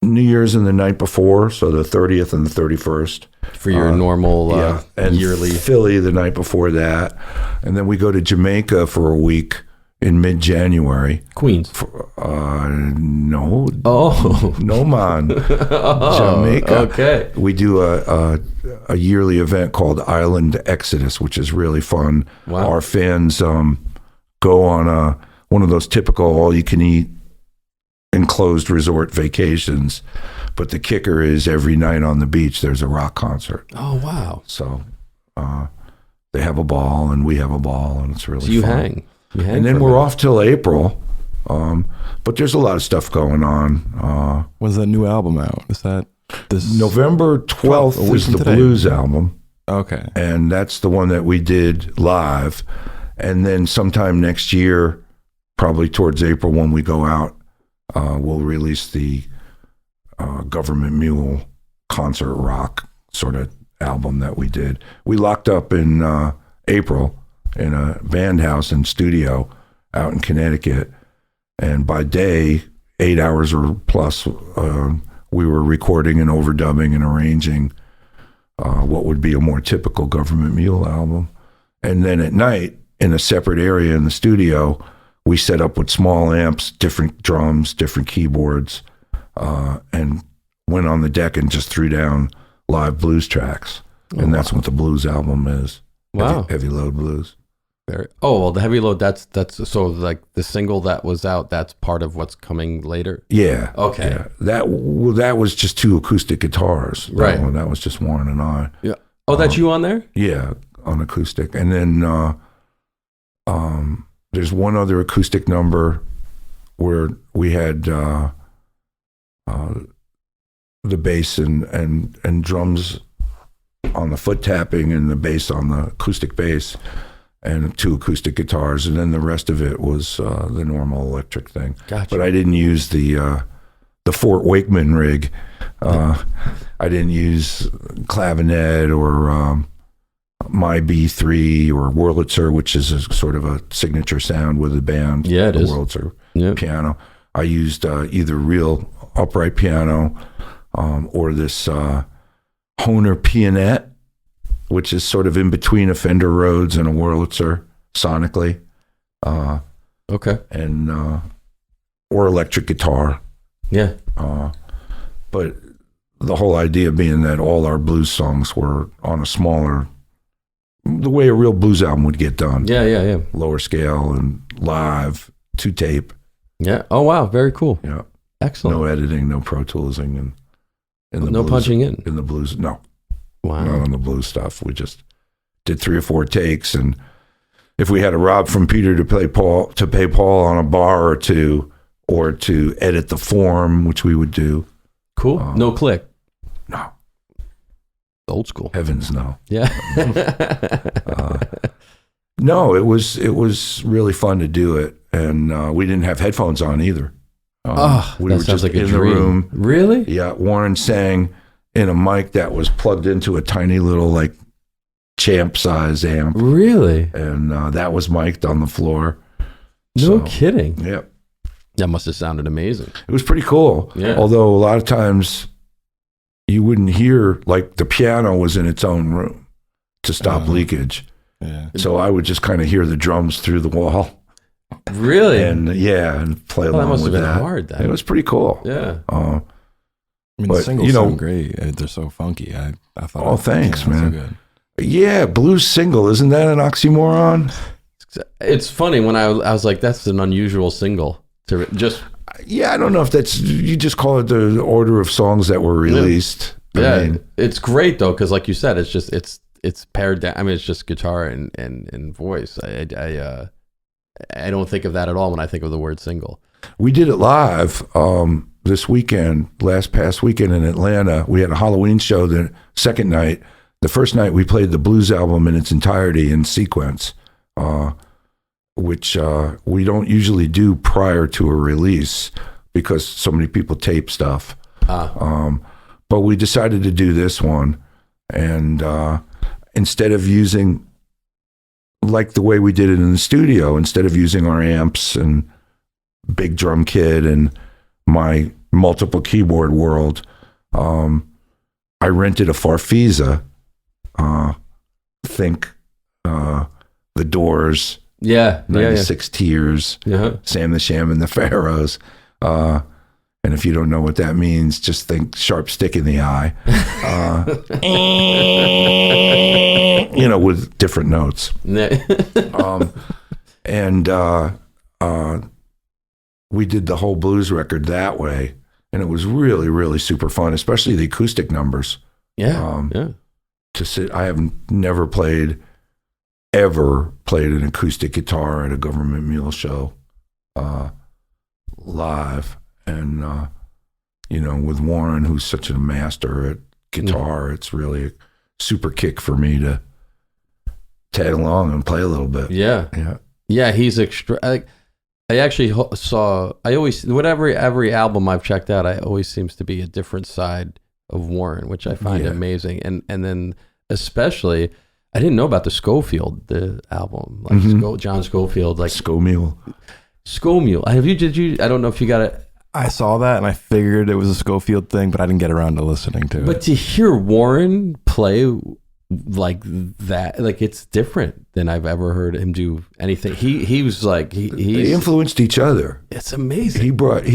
New Year's and the night before, so the 30th and the 31st for your normal and yearly. Philly the night before that, and then we go to Jamaica for a week in mid-January. Queens. No. Oh. No, man. Jamaica. Okay. We do a yearly event called Island Exodus, which is really fun. Wow. Our fans go on one of those typical all-you-can-eat enclosed resort vacations. But the kicker is every night on the beach, there's a rock concert. Oh, wow. So they have a ball, and we have a ball, and it's really fun. You hang and then we're off till April. But there's a lot of stuff going on. When's that new album out? Is that this November 12th is the today. Blues album. Okay. And that's the one that we did live. And then sometime next year, probably towards April when we go out, we'll release the Gov't Mule concert rock sort of album that we did. We locked up in April in a band house and studio out in Connecticut. And by day, 8 hours or plus, we were recording and overdubbing and arranging what would be a more typical Gov't Mule album. And then at night, in a separate area in the studio, we set up with small amps, different drums, different keyboards, and went on the deck and just threw down live blues tracks. That's what the blues album is. Wow. Heavy Load Blues. Well, the Heavy Load, that's so like the single that was out, that's part of what's coming later? Yeah. Okay. Yeah. That was just two acoustic guitars. Right. That was just Warren and I. Yeah. Oh, that's you on there? Yeah, on acoustic. And then there's one other acoustic number where we had the bass and drums on the foot tapping and the bass on the acoustic bass and two acoustic guitars, and then the rest of it was the normal electric thing. Gotcha. But I didn't use the Fort Wakeman rig. I didn't use clavinet or My B3 or Wurlitzer, which is a sort of a signature sound with the band. Yeah, it is. Wurlitzer piano. I used either real upright piano or this Hohner Pianet, which is sort of in between a Fender Rhodes and a Wurlitzer sonically. Okay. And or electric guitar. Yeah. But the whole idea being that all our blues songs were on a smaller, the way a real blues album would get done. Yeah. Lower scale and live, 2 tape. Yeah. Oh wow, very cool. Yeah. Excellent. No editing, no Pro Toolsing, and the no blues, punching in the blues. No. Wow. Not on the blues stuff. We just did 3 or 4 takes, and if we had to rob from Peter to pay Paul on a bar or two, or to edit the form, which we would do. Cool. No click. No. Old school. Heavens no. Yeah. No, it was really fun to do it, and we didn't have headphones on either. We that were sounds just like a in dream. the room. Really? Yeah, Warren sang in a mic that was plugged into a tiny little like champ size amp. Really? And that was mic'd on the floor. No kidding. Yep. That must have sounded amazing. It was pretty cool. Yeah. Although a lot of times you wouldn't hear, like the piano was in its own room to stop leakage. Yeah. So I would just kind of hear the drums through the wall. Really? And and play along that must with have been that. hard then. It was pretty cool. Yeah. I mean, But, the singles you know- sound great. They're so funky. I thought. Oh, thanks, so man. good. Yeah, blues single. Isn't that an oxymoron? It's funny when I was like, that's an unusual single to just. Yeah, I don't know if that's, you just call it the order of songs that were released. Yeah, I mean, it's great though, because like you said, it's just it's pared down. I mean, it's just guitar and voice. I don't think of that at all when I think of the word single. we did it live this weekend, past weekend in Atlanta. We had a Halloween show the second night. The first night we played the blues album in its entirety in sequence, which we don't usually do prior to a release because so many people tape stuff. But we decided to do this one, and instead of using, like the way we did it in the studio, instead of using our amps and big drum kit and my multiple keyboard world, I rented a Farfisa. Think The Doors, 96 Tears, Sam the Sham and the Pharaohs. And if you don't know what that means, just think Sharp Stick in the Eye. With different notes. And we did the whole blues record that way. And it was really, really super fun, especially the acoustic numbers. To sit, I have never ever played an acoustic guitar at a Gov't Mule show live. And, with Warren, who's such a master at guitar, it's really a super kick for me to tag along and play a little bit. Yeah, he's extra. I actually every album I've checked out, I always seems to be a different side of Warren, which I find amazing. And then especially, I didn't know about the Schofield, the album, like John Schofield, like Scomule. Did you? I don't know if you got it. I saw that and I figured it was a Schofield thing, but I didn't get around to listening to it. But to hear Warren play like that, like it's different than I've ever heard him do anything. He was like They influenced each other. It's amazing. He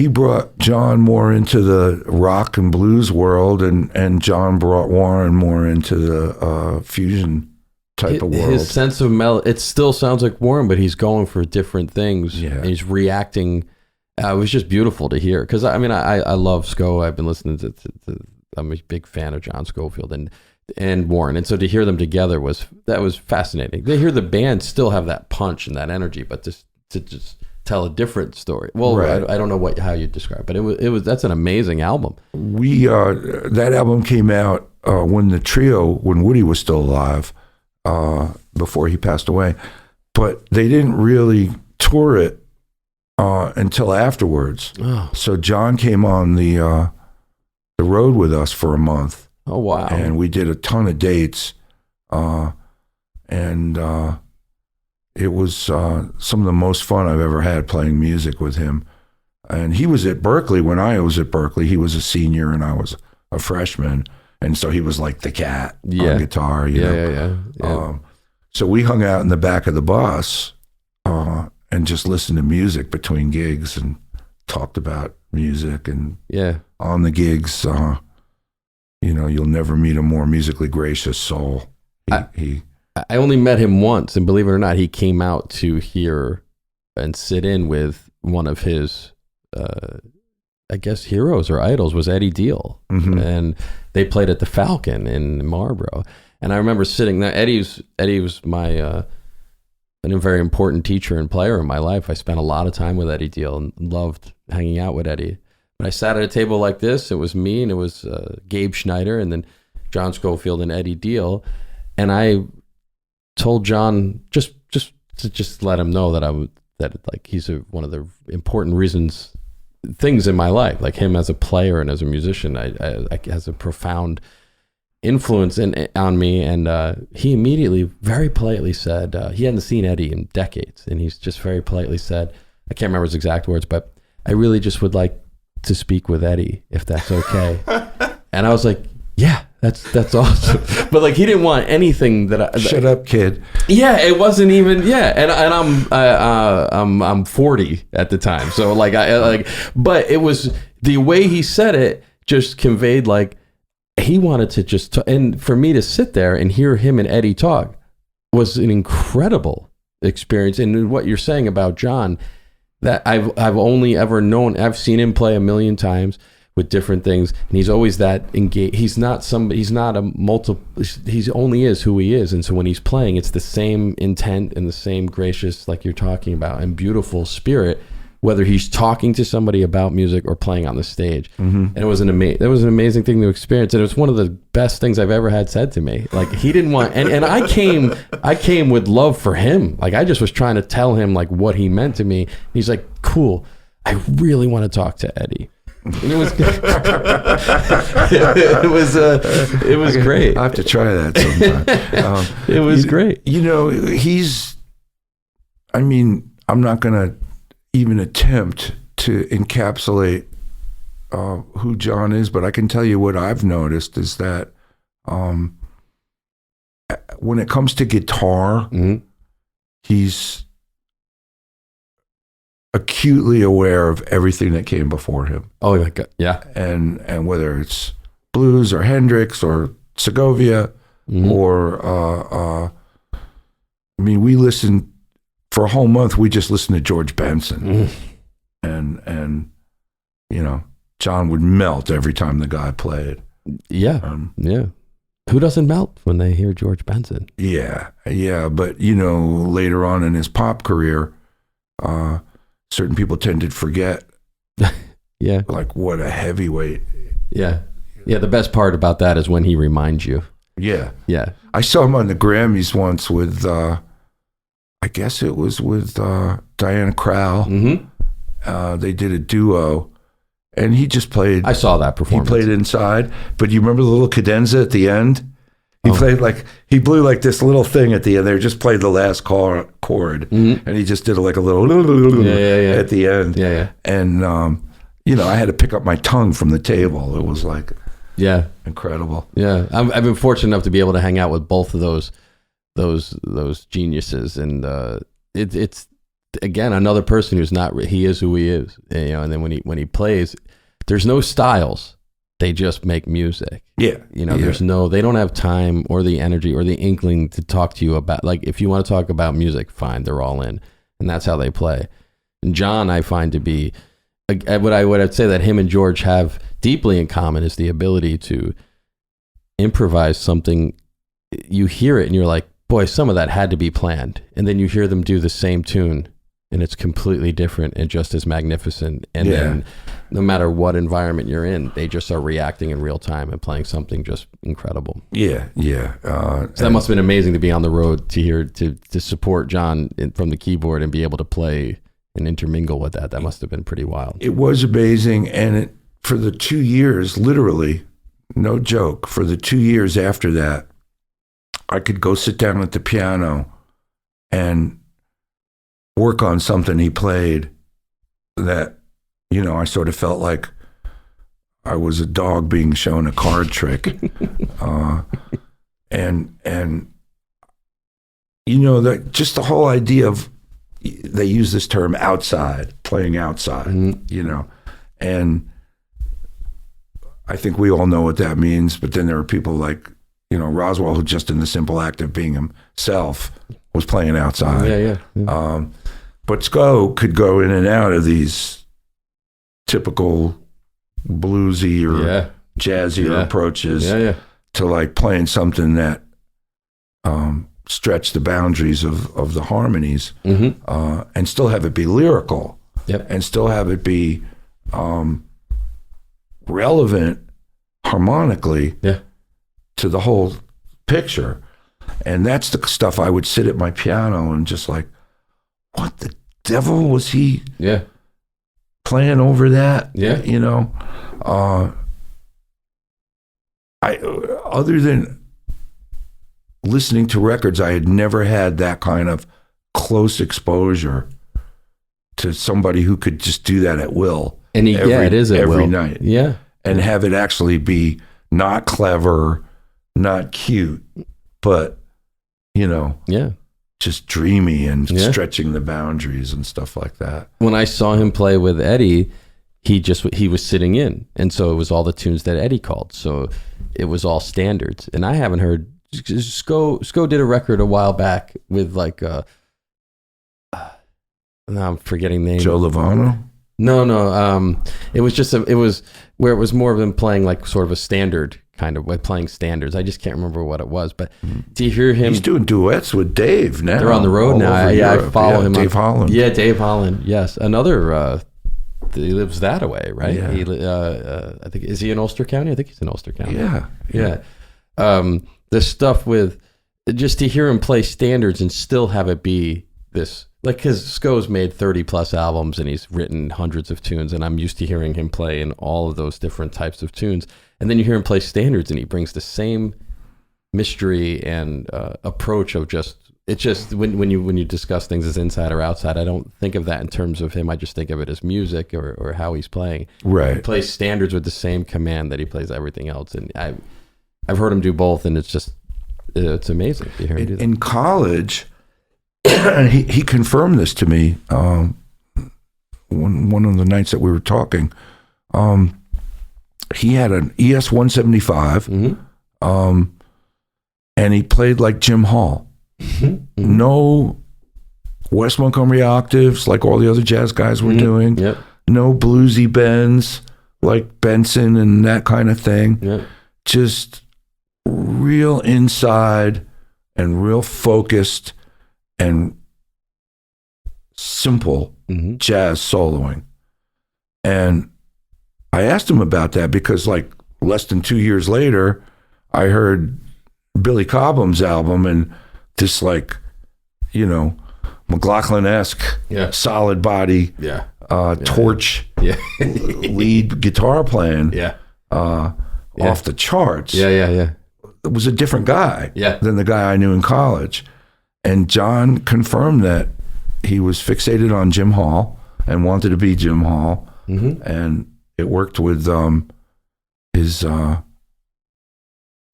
brought John more into the rock and blues world, and John brought Warren more into the fusion type of world. His sense of it still sounds like Warren, but he's going for different things. Yeah. And he's reacting. It was just beautiful to hear, because I mean I love Sco. I've been listening to I'm a big fan of John Schofield and Warren, and so to hear them together was fascinating. To hear the band still have that punch and that energy, but to just tell a different story. Well, right. I don't know how you describe it, but it was that's an amazing album. We that album came out when Woody was still alive, before he passed away, but they didn't really tour it until afterwards. Oh. So John came on the road with us for a month. Oh, wow. And we did a ton of dates. And it was some of the most fun I've ever had playing music with him. And he was at Berkeley when I was at Berkeley. He was a senior and I was a freshman. And so he was like the cat Yeah. on guitar, you know. Yeah. So we hung out in the back of the bus and just listened to music between gigs and talked about music. And on the gigs, you know, you'll never meet a more musically gracious soul. I only met him once, and believe it or not, he came out to hear and sit in with one of his, I guess, heroes or idols was Eddie Deal. Mm-hmm. And they played at the Falcon in Marlboro. And I remember sitting there. Eddie was my a very important teacher and player in my life. I spent a lot of time with Eddie Deal and loved hanging out with Eddie. But I sat at a table like this. It was me, and it was Gabe Schneider, and then John Scofield and Eddie Deal. And I told John just to let him know that like he's one of the important things in my life, like him as a player and as a musician, I has a profound influence on me. And he immediately, very politely said, he hadn't seen Eddie in decades, and he's just very politely said, I can't remember his exact words, but I really just would like to speak with Eddie, if that's okay. And I was like, yeah, that's awesome. But like, he didn't want anything shut up, kid. Yeah, it wasn't even. Yeah, and I'm 40 at the time, so but it was the way he said it just conveyed like he wanted to just and for me to sit there and hear him and Eddie talk was an incredible experience. And what you're saying about John, that I've only ever known, I've seen him play a million times with different things, and he's always that engaged. He only is who he is. And so when he's playing, it's the same intent and the same gracious, like you're talking about, and beautiful spirit, whether he's talking to somebody about music or playing on the stage. Mm-hmm. And it was an amazing thing to experience. And it was one of the best things I've ever had said to me. Like, he didn't want, and I came with love for him. Like, I just was trying to tell him like what he meant to me. He's like, cool, I really want to talk to Eddie. And it was it was great. I have to try that sometime. It was great. You know, I'm not going to even attempt to encapsulate who John is, but I can tell you what I've noticed is that when it comes to guitar, mm-hmm. he's acutely aware of everything that came before him. Oh my God, yeah. And whether it's blues or Hendrix or Segovia, mm-hmm. or we listened for a whole month. We just listened to George Benson, and you know, John would melt every time the guy played. Yeah, yeah. Who doesn't melt when they hear George Benson? Yeah. But you know, later on in his pop career, certain people tend to forget. Yeah. Like, what a heavyweight. Yeah. Yeah. The best part about that is when he reminds you. Yeah. Yeah. I saw him on the Grammys once with, I guess it was with Diana Krall. Mm-hmm. They did a duo, and he just played. I saw that performance. He played inside, but you remember the little cadenza at the end? He blew like this little thing at the end. They just played the last chord, mm-hmm. and he just did like a little at the end. Yeah. And you know, I had to pick up my tongue from the table. It was like, incredible. Yeah, I've been fortunate enough to be able to hang out with both of those geniuses, and it's again another person who's not. He is who he is, you know. And then when he plays, there's no styles. They just make music. Yeah. You know, they don't have time or the energy or the inkling to talk to you about, like, if you want to talk about music, fine, they're all in. And that's how they play. And John, I find to be, what I'd say that him and George have deeply in common is the ability to improvise something. You hear it and you're like, boy, some of that had to be planned. And then you hear them do the same tune and it's completely different and just as magnificent. And then no matter what environment you're in, they just are reacting in real time and playing something just incredible. Yeah. So that must have been amazing to be on the road to hear, to support John from the keyboard and be able to play and intermingle with that. That must have been pretty wild. It was amazing. And for the 2 years, literally, no joke, for the 2 years after that, I could go sit down at the piano and work on something he played that, you know, I sort of felt like I was a dog being shown a card trick, and you know, that just the whole idea of, they use this term outside, playing outside, you know, and I think we all know what that means. But then there are people like, you know, Roswell, who just in the simple act of being himself was playing outside. Yeah. But Sko could go in and out of these typical bluesy or jazzier approaches to like playing something that stretch the boundaries of the harmonies, and still have it be lyrical, and still have it be relevant harmonically to the whole picture. And that's the stuff I would sit at my piano and just like, what the devil was he playing over that? You know, other than listening to records, I had never had that kind of close exposure to somebody who could just do that at will. And it is at every will. night. Yeah. And have it actually be not clever, not cute, but, you know, just dreamy and stretching the boundaries and stuff like that. When I saw him play with Eddie, he was sitting in, and so it was all the tunes that Eddie called. So it was all standards. And I haven't heard Sko did a record a while back with like now I'm forgetting the name. Joe Lovano? No. It was where it was more of them playing like sort of a standard kind of way, playing standards. I just can't remember what it was, but do you hear him? He's doing duets with Dave now. They're on the road now. I follow him. Dave Holland. Yeah, Dave Holland. Yes, another. He lives that away, right? Yeah. I think, is he in Ulster County? I think he's in Ulster County. Yeah. The stuff with, just to hear him play standards and still have it be this, like, because Sko's made 30 plus albums and he's written hundreds of tunes, and I'm used to hearing him play in all of those different types of tunes. And then you hear him play standards and he brings the same mystery and approach of when you discuss things as inside or outside, I don't think of that in terms of him. I just think of it as music or how he's playing. Right. He plays standards with the same command that he plays everything else. And I've heard him do both, and it's amazing to hear him do that. In college, he confirmed this to me one of the nights that we were talking. He had an ES 175, and he played like Jim Hall. No West Montgomery octaves like all the other jazz guys were doing. No bluesy bends like Benson and that kind of thing. Just real inside and real focused and simple jazz soloing. And I asked him about that because like less than 2 years later, I heard Billy Cobham's album, and this like, you know, McLaughlin-esque solid body torch lead guitar playing off the charts. It was a different guy than the guy I knew in college. And John confirmed that he was fixated on Jim Hall and wanted to be Jim Hall. And it worked with his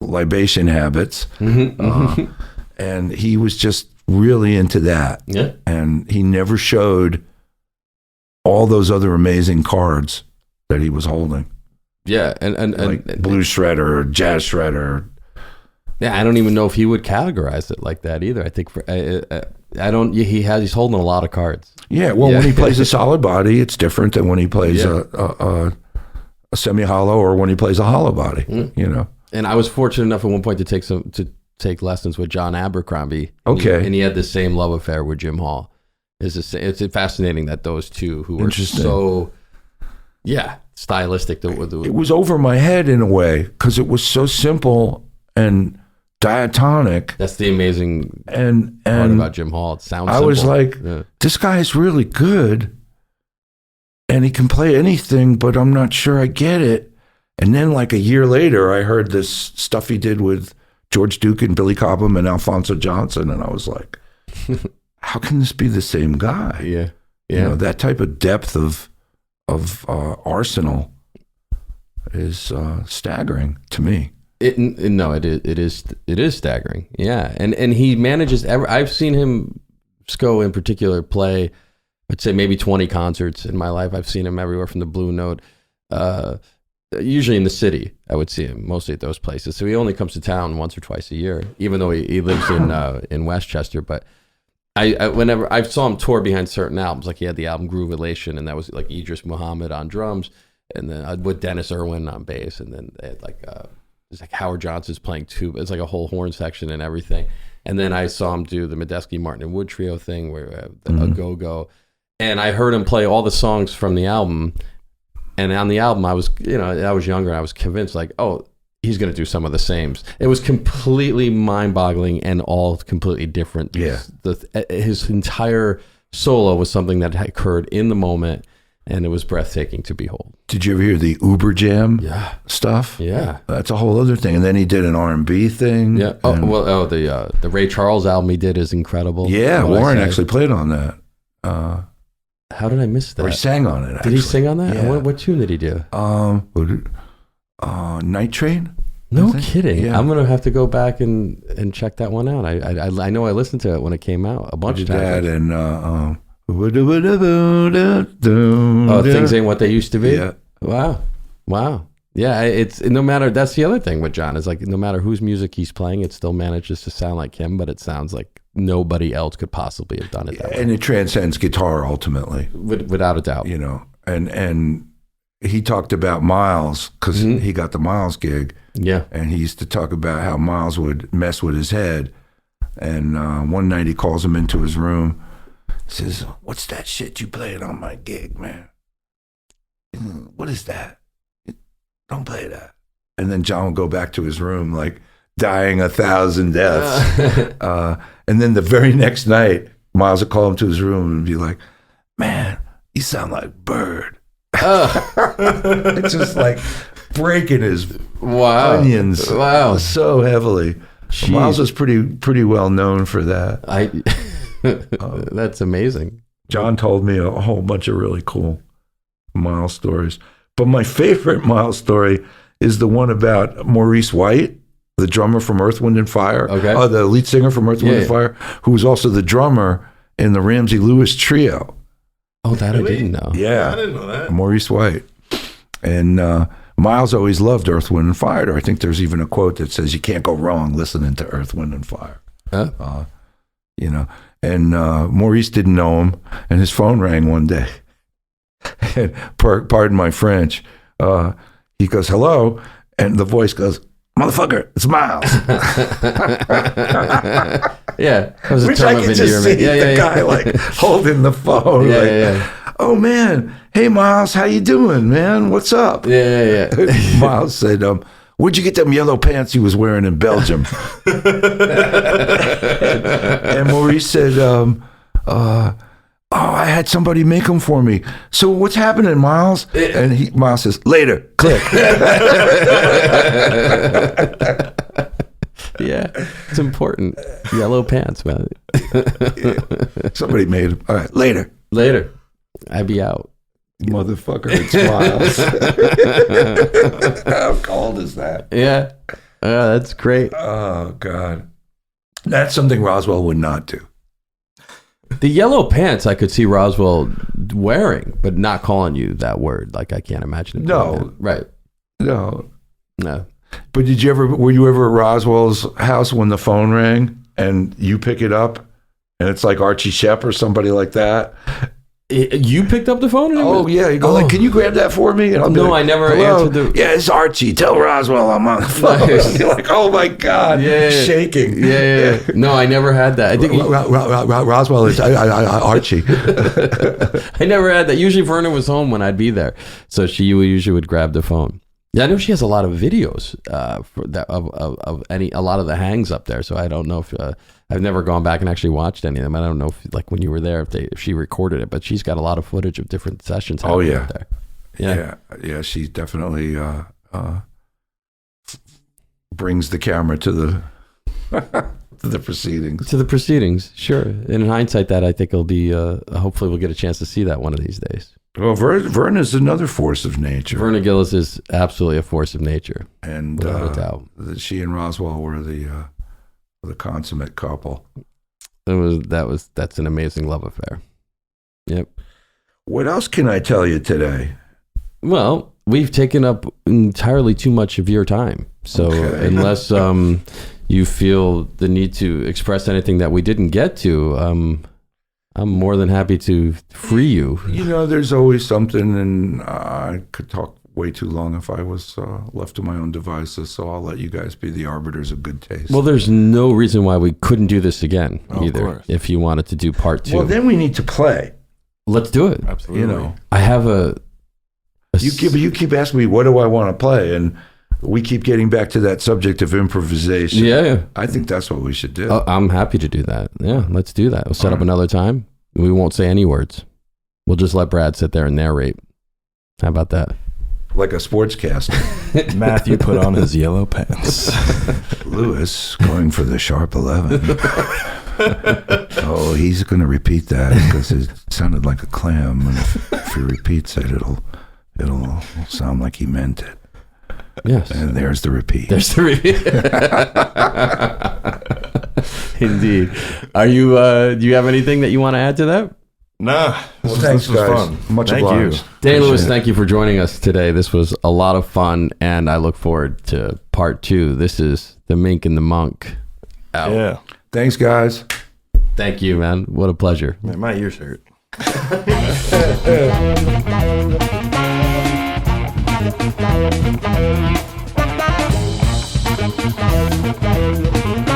libation habits. And he was just really into that. And he never showed all those other amazing cards that he was holding. And like blues shredder, or jazz shredder. I don't even know if he would categorize it like that either. I think he's holding a lot of cards. When he plays a solid body, it's different than when he plays a semi-hollow or when he plays a hollow body. You know. And I was fortunate enough at one point to take lessons with John Abercrombie. And he had the same love affair with Jim Hall. It's fascinating that those two who were so stylistic. It was over my head in a way because it was so simple and diatonic. That's the amazing part about Jim Hall. It sounds simple. I was like, this guy is really good and he can play anything, but I'm not sure I get it. And then like a year later, I heard this stuff he did with George Duke and Billy Cobham and Alphonso Johnson. And I was like, how can this be the same guy? You know, that type of depth of arsenal. is staggering to me. It is staggering. Yeah, and he manages. I've seen him, Sco in particular, play. I'd say maybe 20 concerts in my life. I've seen him everywhere from the Blue Note. Usually in the city, I would see him mostly at those places. So he only comes to town once or twice a year, even though he lives in Westchester. But whenever I saw him tour behind certain albums, like he had the album Groove Elation, and that was like Idris Muhammad on drums, and then with Dennis Irwin on bass, and then they had there's like Howard Johnson's playing tuba. It's like a whole horn section and everything. And then I saw him do the Medeski, Martin, and Wood trio thing, where a go-go, and I heard him play all the songs from the album. And on the album, I was younger, and I was convinced, like, oh, he's going to do some of the sames. It was completely mind-boggling and all completely different. Yeah. His entire solo was something that had occurred in the moment, and it was breathtaking to behold. Did you ever hear the Uber Jam stuff? Yeah. That's a whole other thing. And then he did an R&B thing. Yeah. The Ray Charles album he did is incredible. Yeah, Warren actually played on that. How did I miss that? Or he sang on it, actually. Did he sing on that? Yeah. What tune did he do? Night Train? No kidding. Yeah. I'm gonna have to go back and check that one out. I know I listened to it when it came out a bunch of times. That and Things Ain't What They Used to Be. Yeah. Wow. Yeah, it's no matter. That's the other thing with John is like no matter whose music he's playing, it still manages to sound like him, but it sounds like nobody else could possibly have done it that way. And it transcends guitar ultimately, without a doubt. You know, and he talked about Miles because he got the Miles gig. Yeah, and he used to talk about how Miles would mess with his head. And one night he calls him into his room, says, "What's that shit you playing on my gig, man? What is that? Don't play that." And then John would go back to his room like dying 1,000 deaths. And then the very next night, Miles would call him to his room and be like, "Man, you sound like Bird." It's just like breaking his onions so heavily. Jeez. Miles was pretty well known for that. That's amazing. John told me a whole bunch of really cool Miles stories. But my favorite Miles story is the one about Maurice White, the drummer from Earth, Wind and Fire. Okay. The lead singer from Earth, Wind and Fire, who was also the drummer in the Ramsey Lewis trio. Oh, that really? I didn't know. Yeah. I didn't know that. Maurice White. And Miles always loved Earth, Wind and Fire. I think there's even a quote that says, "You can't go wrong listening to Earth, Wind and Fire." Huh? You know, and Maurice didn't know him, and his phone rang one day. And pardon my French. He goes, "Hello," and the voice goes, "Motherfucker, it's Miles." Yeah, which I can just see the guy like holding the phone. "Oh man, hey Miles, how you doing, man? What's up?" Yeah. Miles said, "Where'd you get them yellow pants you was wearing in Belgium?" And Maurice said, "I had somebody make them for me. So what's happening, Miles?" And Miles says, "Later, click." Yeah, it's important. Yellow pants, man. Somebody made them. All right, later. I'd be out. Motherfucker, it's Miles. How cold is that? Yeah. That's great. Oh, God. That's something Roswell would not do. The yellow pants I could see Roswell wearing, but not calling you that word. Like, I can't imagine it. No. Right. No. But were you ever at Roswell's house when the phone rang and you pick it up and it's like Archie Shepp or somebody like that? You picked up the phone? Yeah. You go like, "Can you grab that for me?" And I'll be like, I never "Hello? answered Yeah, it's Archie. Tell Roswell I'm on the phone." You're like, "Oh my God." Shaking. Yeah. No, I never had that. I think Roswell is Archie. I never had that. Usually Verna was home when I'd be there. So she usually would grab the phone. Yeah, I know she has a lot of videos of a lot of the hangs up there. So I don't know if I've never gone back and actually watched any of them. I don't know if like when you were there if she recorded it, but she's got a lot of footage of different sessions. Oh yeah, up there. Yeah. She definitely brings the camera to the to the proceedings. To the proceedings, sure. And in hindsight, that I think will be hopefully we'll get a chance to see that one of these days. Well, Verna is another force of nature. Verna Gillis is absolutely a force of nature, and without a doubt. She and Roswell were the consummate couple. That's an amazing love affair. Yep. What else can I tell you today? Well, we've taken up entirely too much of your time. So unless you feel the need to express anything that we didn't get to, I'm more than happy to free you. There's always something, and I could talk way too long if I was left to my own devices, so I'll let you guys be the arbiters of good taste. Well, there's no reason why we couldn't do this again either, of if you wanted to do part 2. Well, then we need to play. Let's do it. Absolutely. I have you keep asking me, what do I want to play? And we keep getting back to that subject of improvisation. Yeah. I think that's what we should do. I'm happy to do that. Yeah, let's do that. We'll set up another time. We won't say any words. We'll just let Brad sit there and narrate. How about that? Like a sportscaster. Matthew put on his yellow pants. Lewis going for the sharp 11. Oh, he's going to repeat that because it sounded like a clam. And if he repeats it, it'll sound like he meant it. Yes. And there's the repeat. Indeed. Are you? Do you have anything that you want to add to that? Nah. Well, thanks, guys. Fun. Much Thank obliged. you. Dan Lewis, thank you for joining us today. This was a lot of fun, and I look forward to part 2. This is the Mink and the Monk. Out. Yeah. Thanks, guys. Thank you, man. What a pleasure. Man, my ears hurt. Thank you.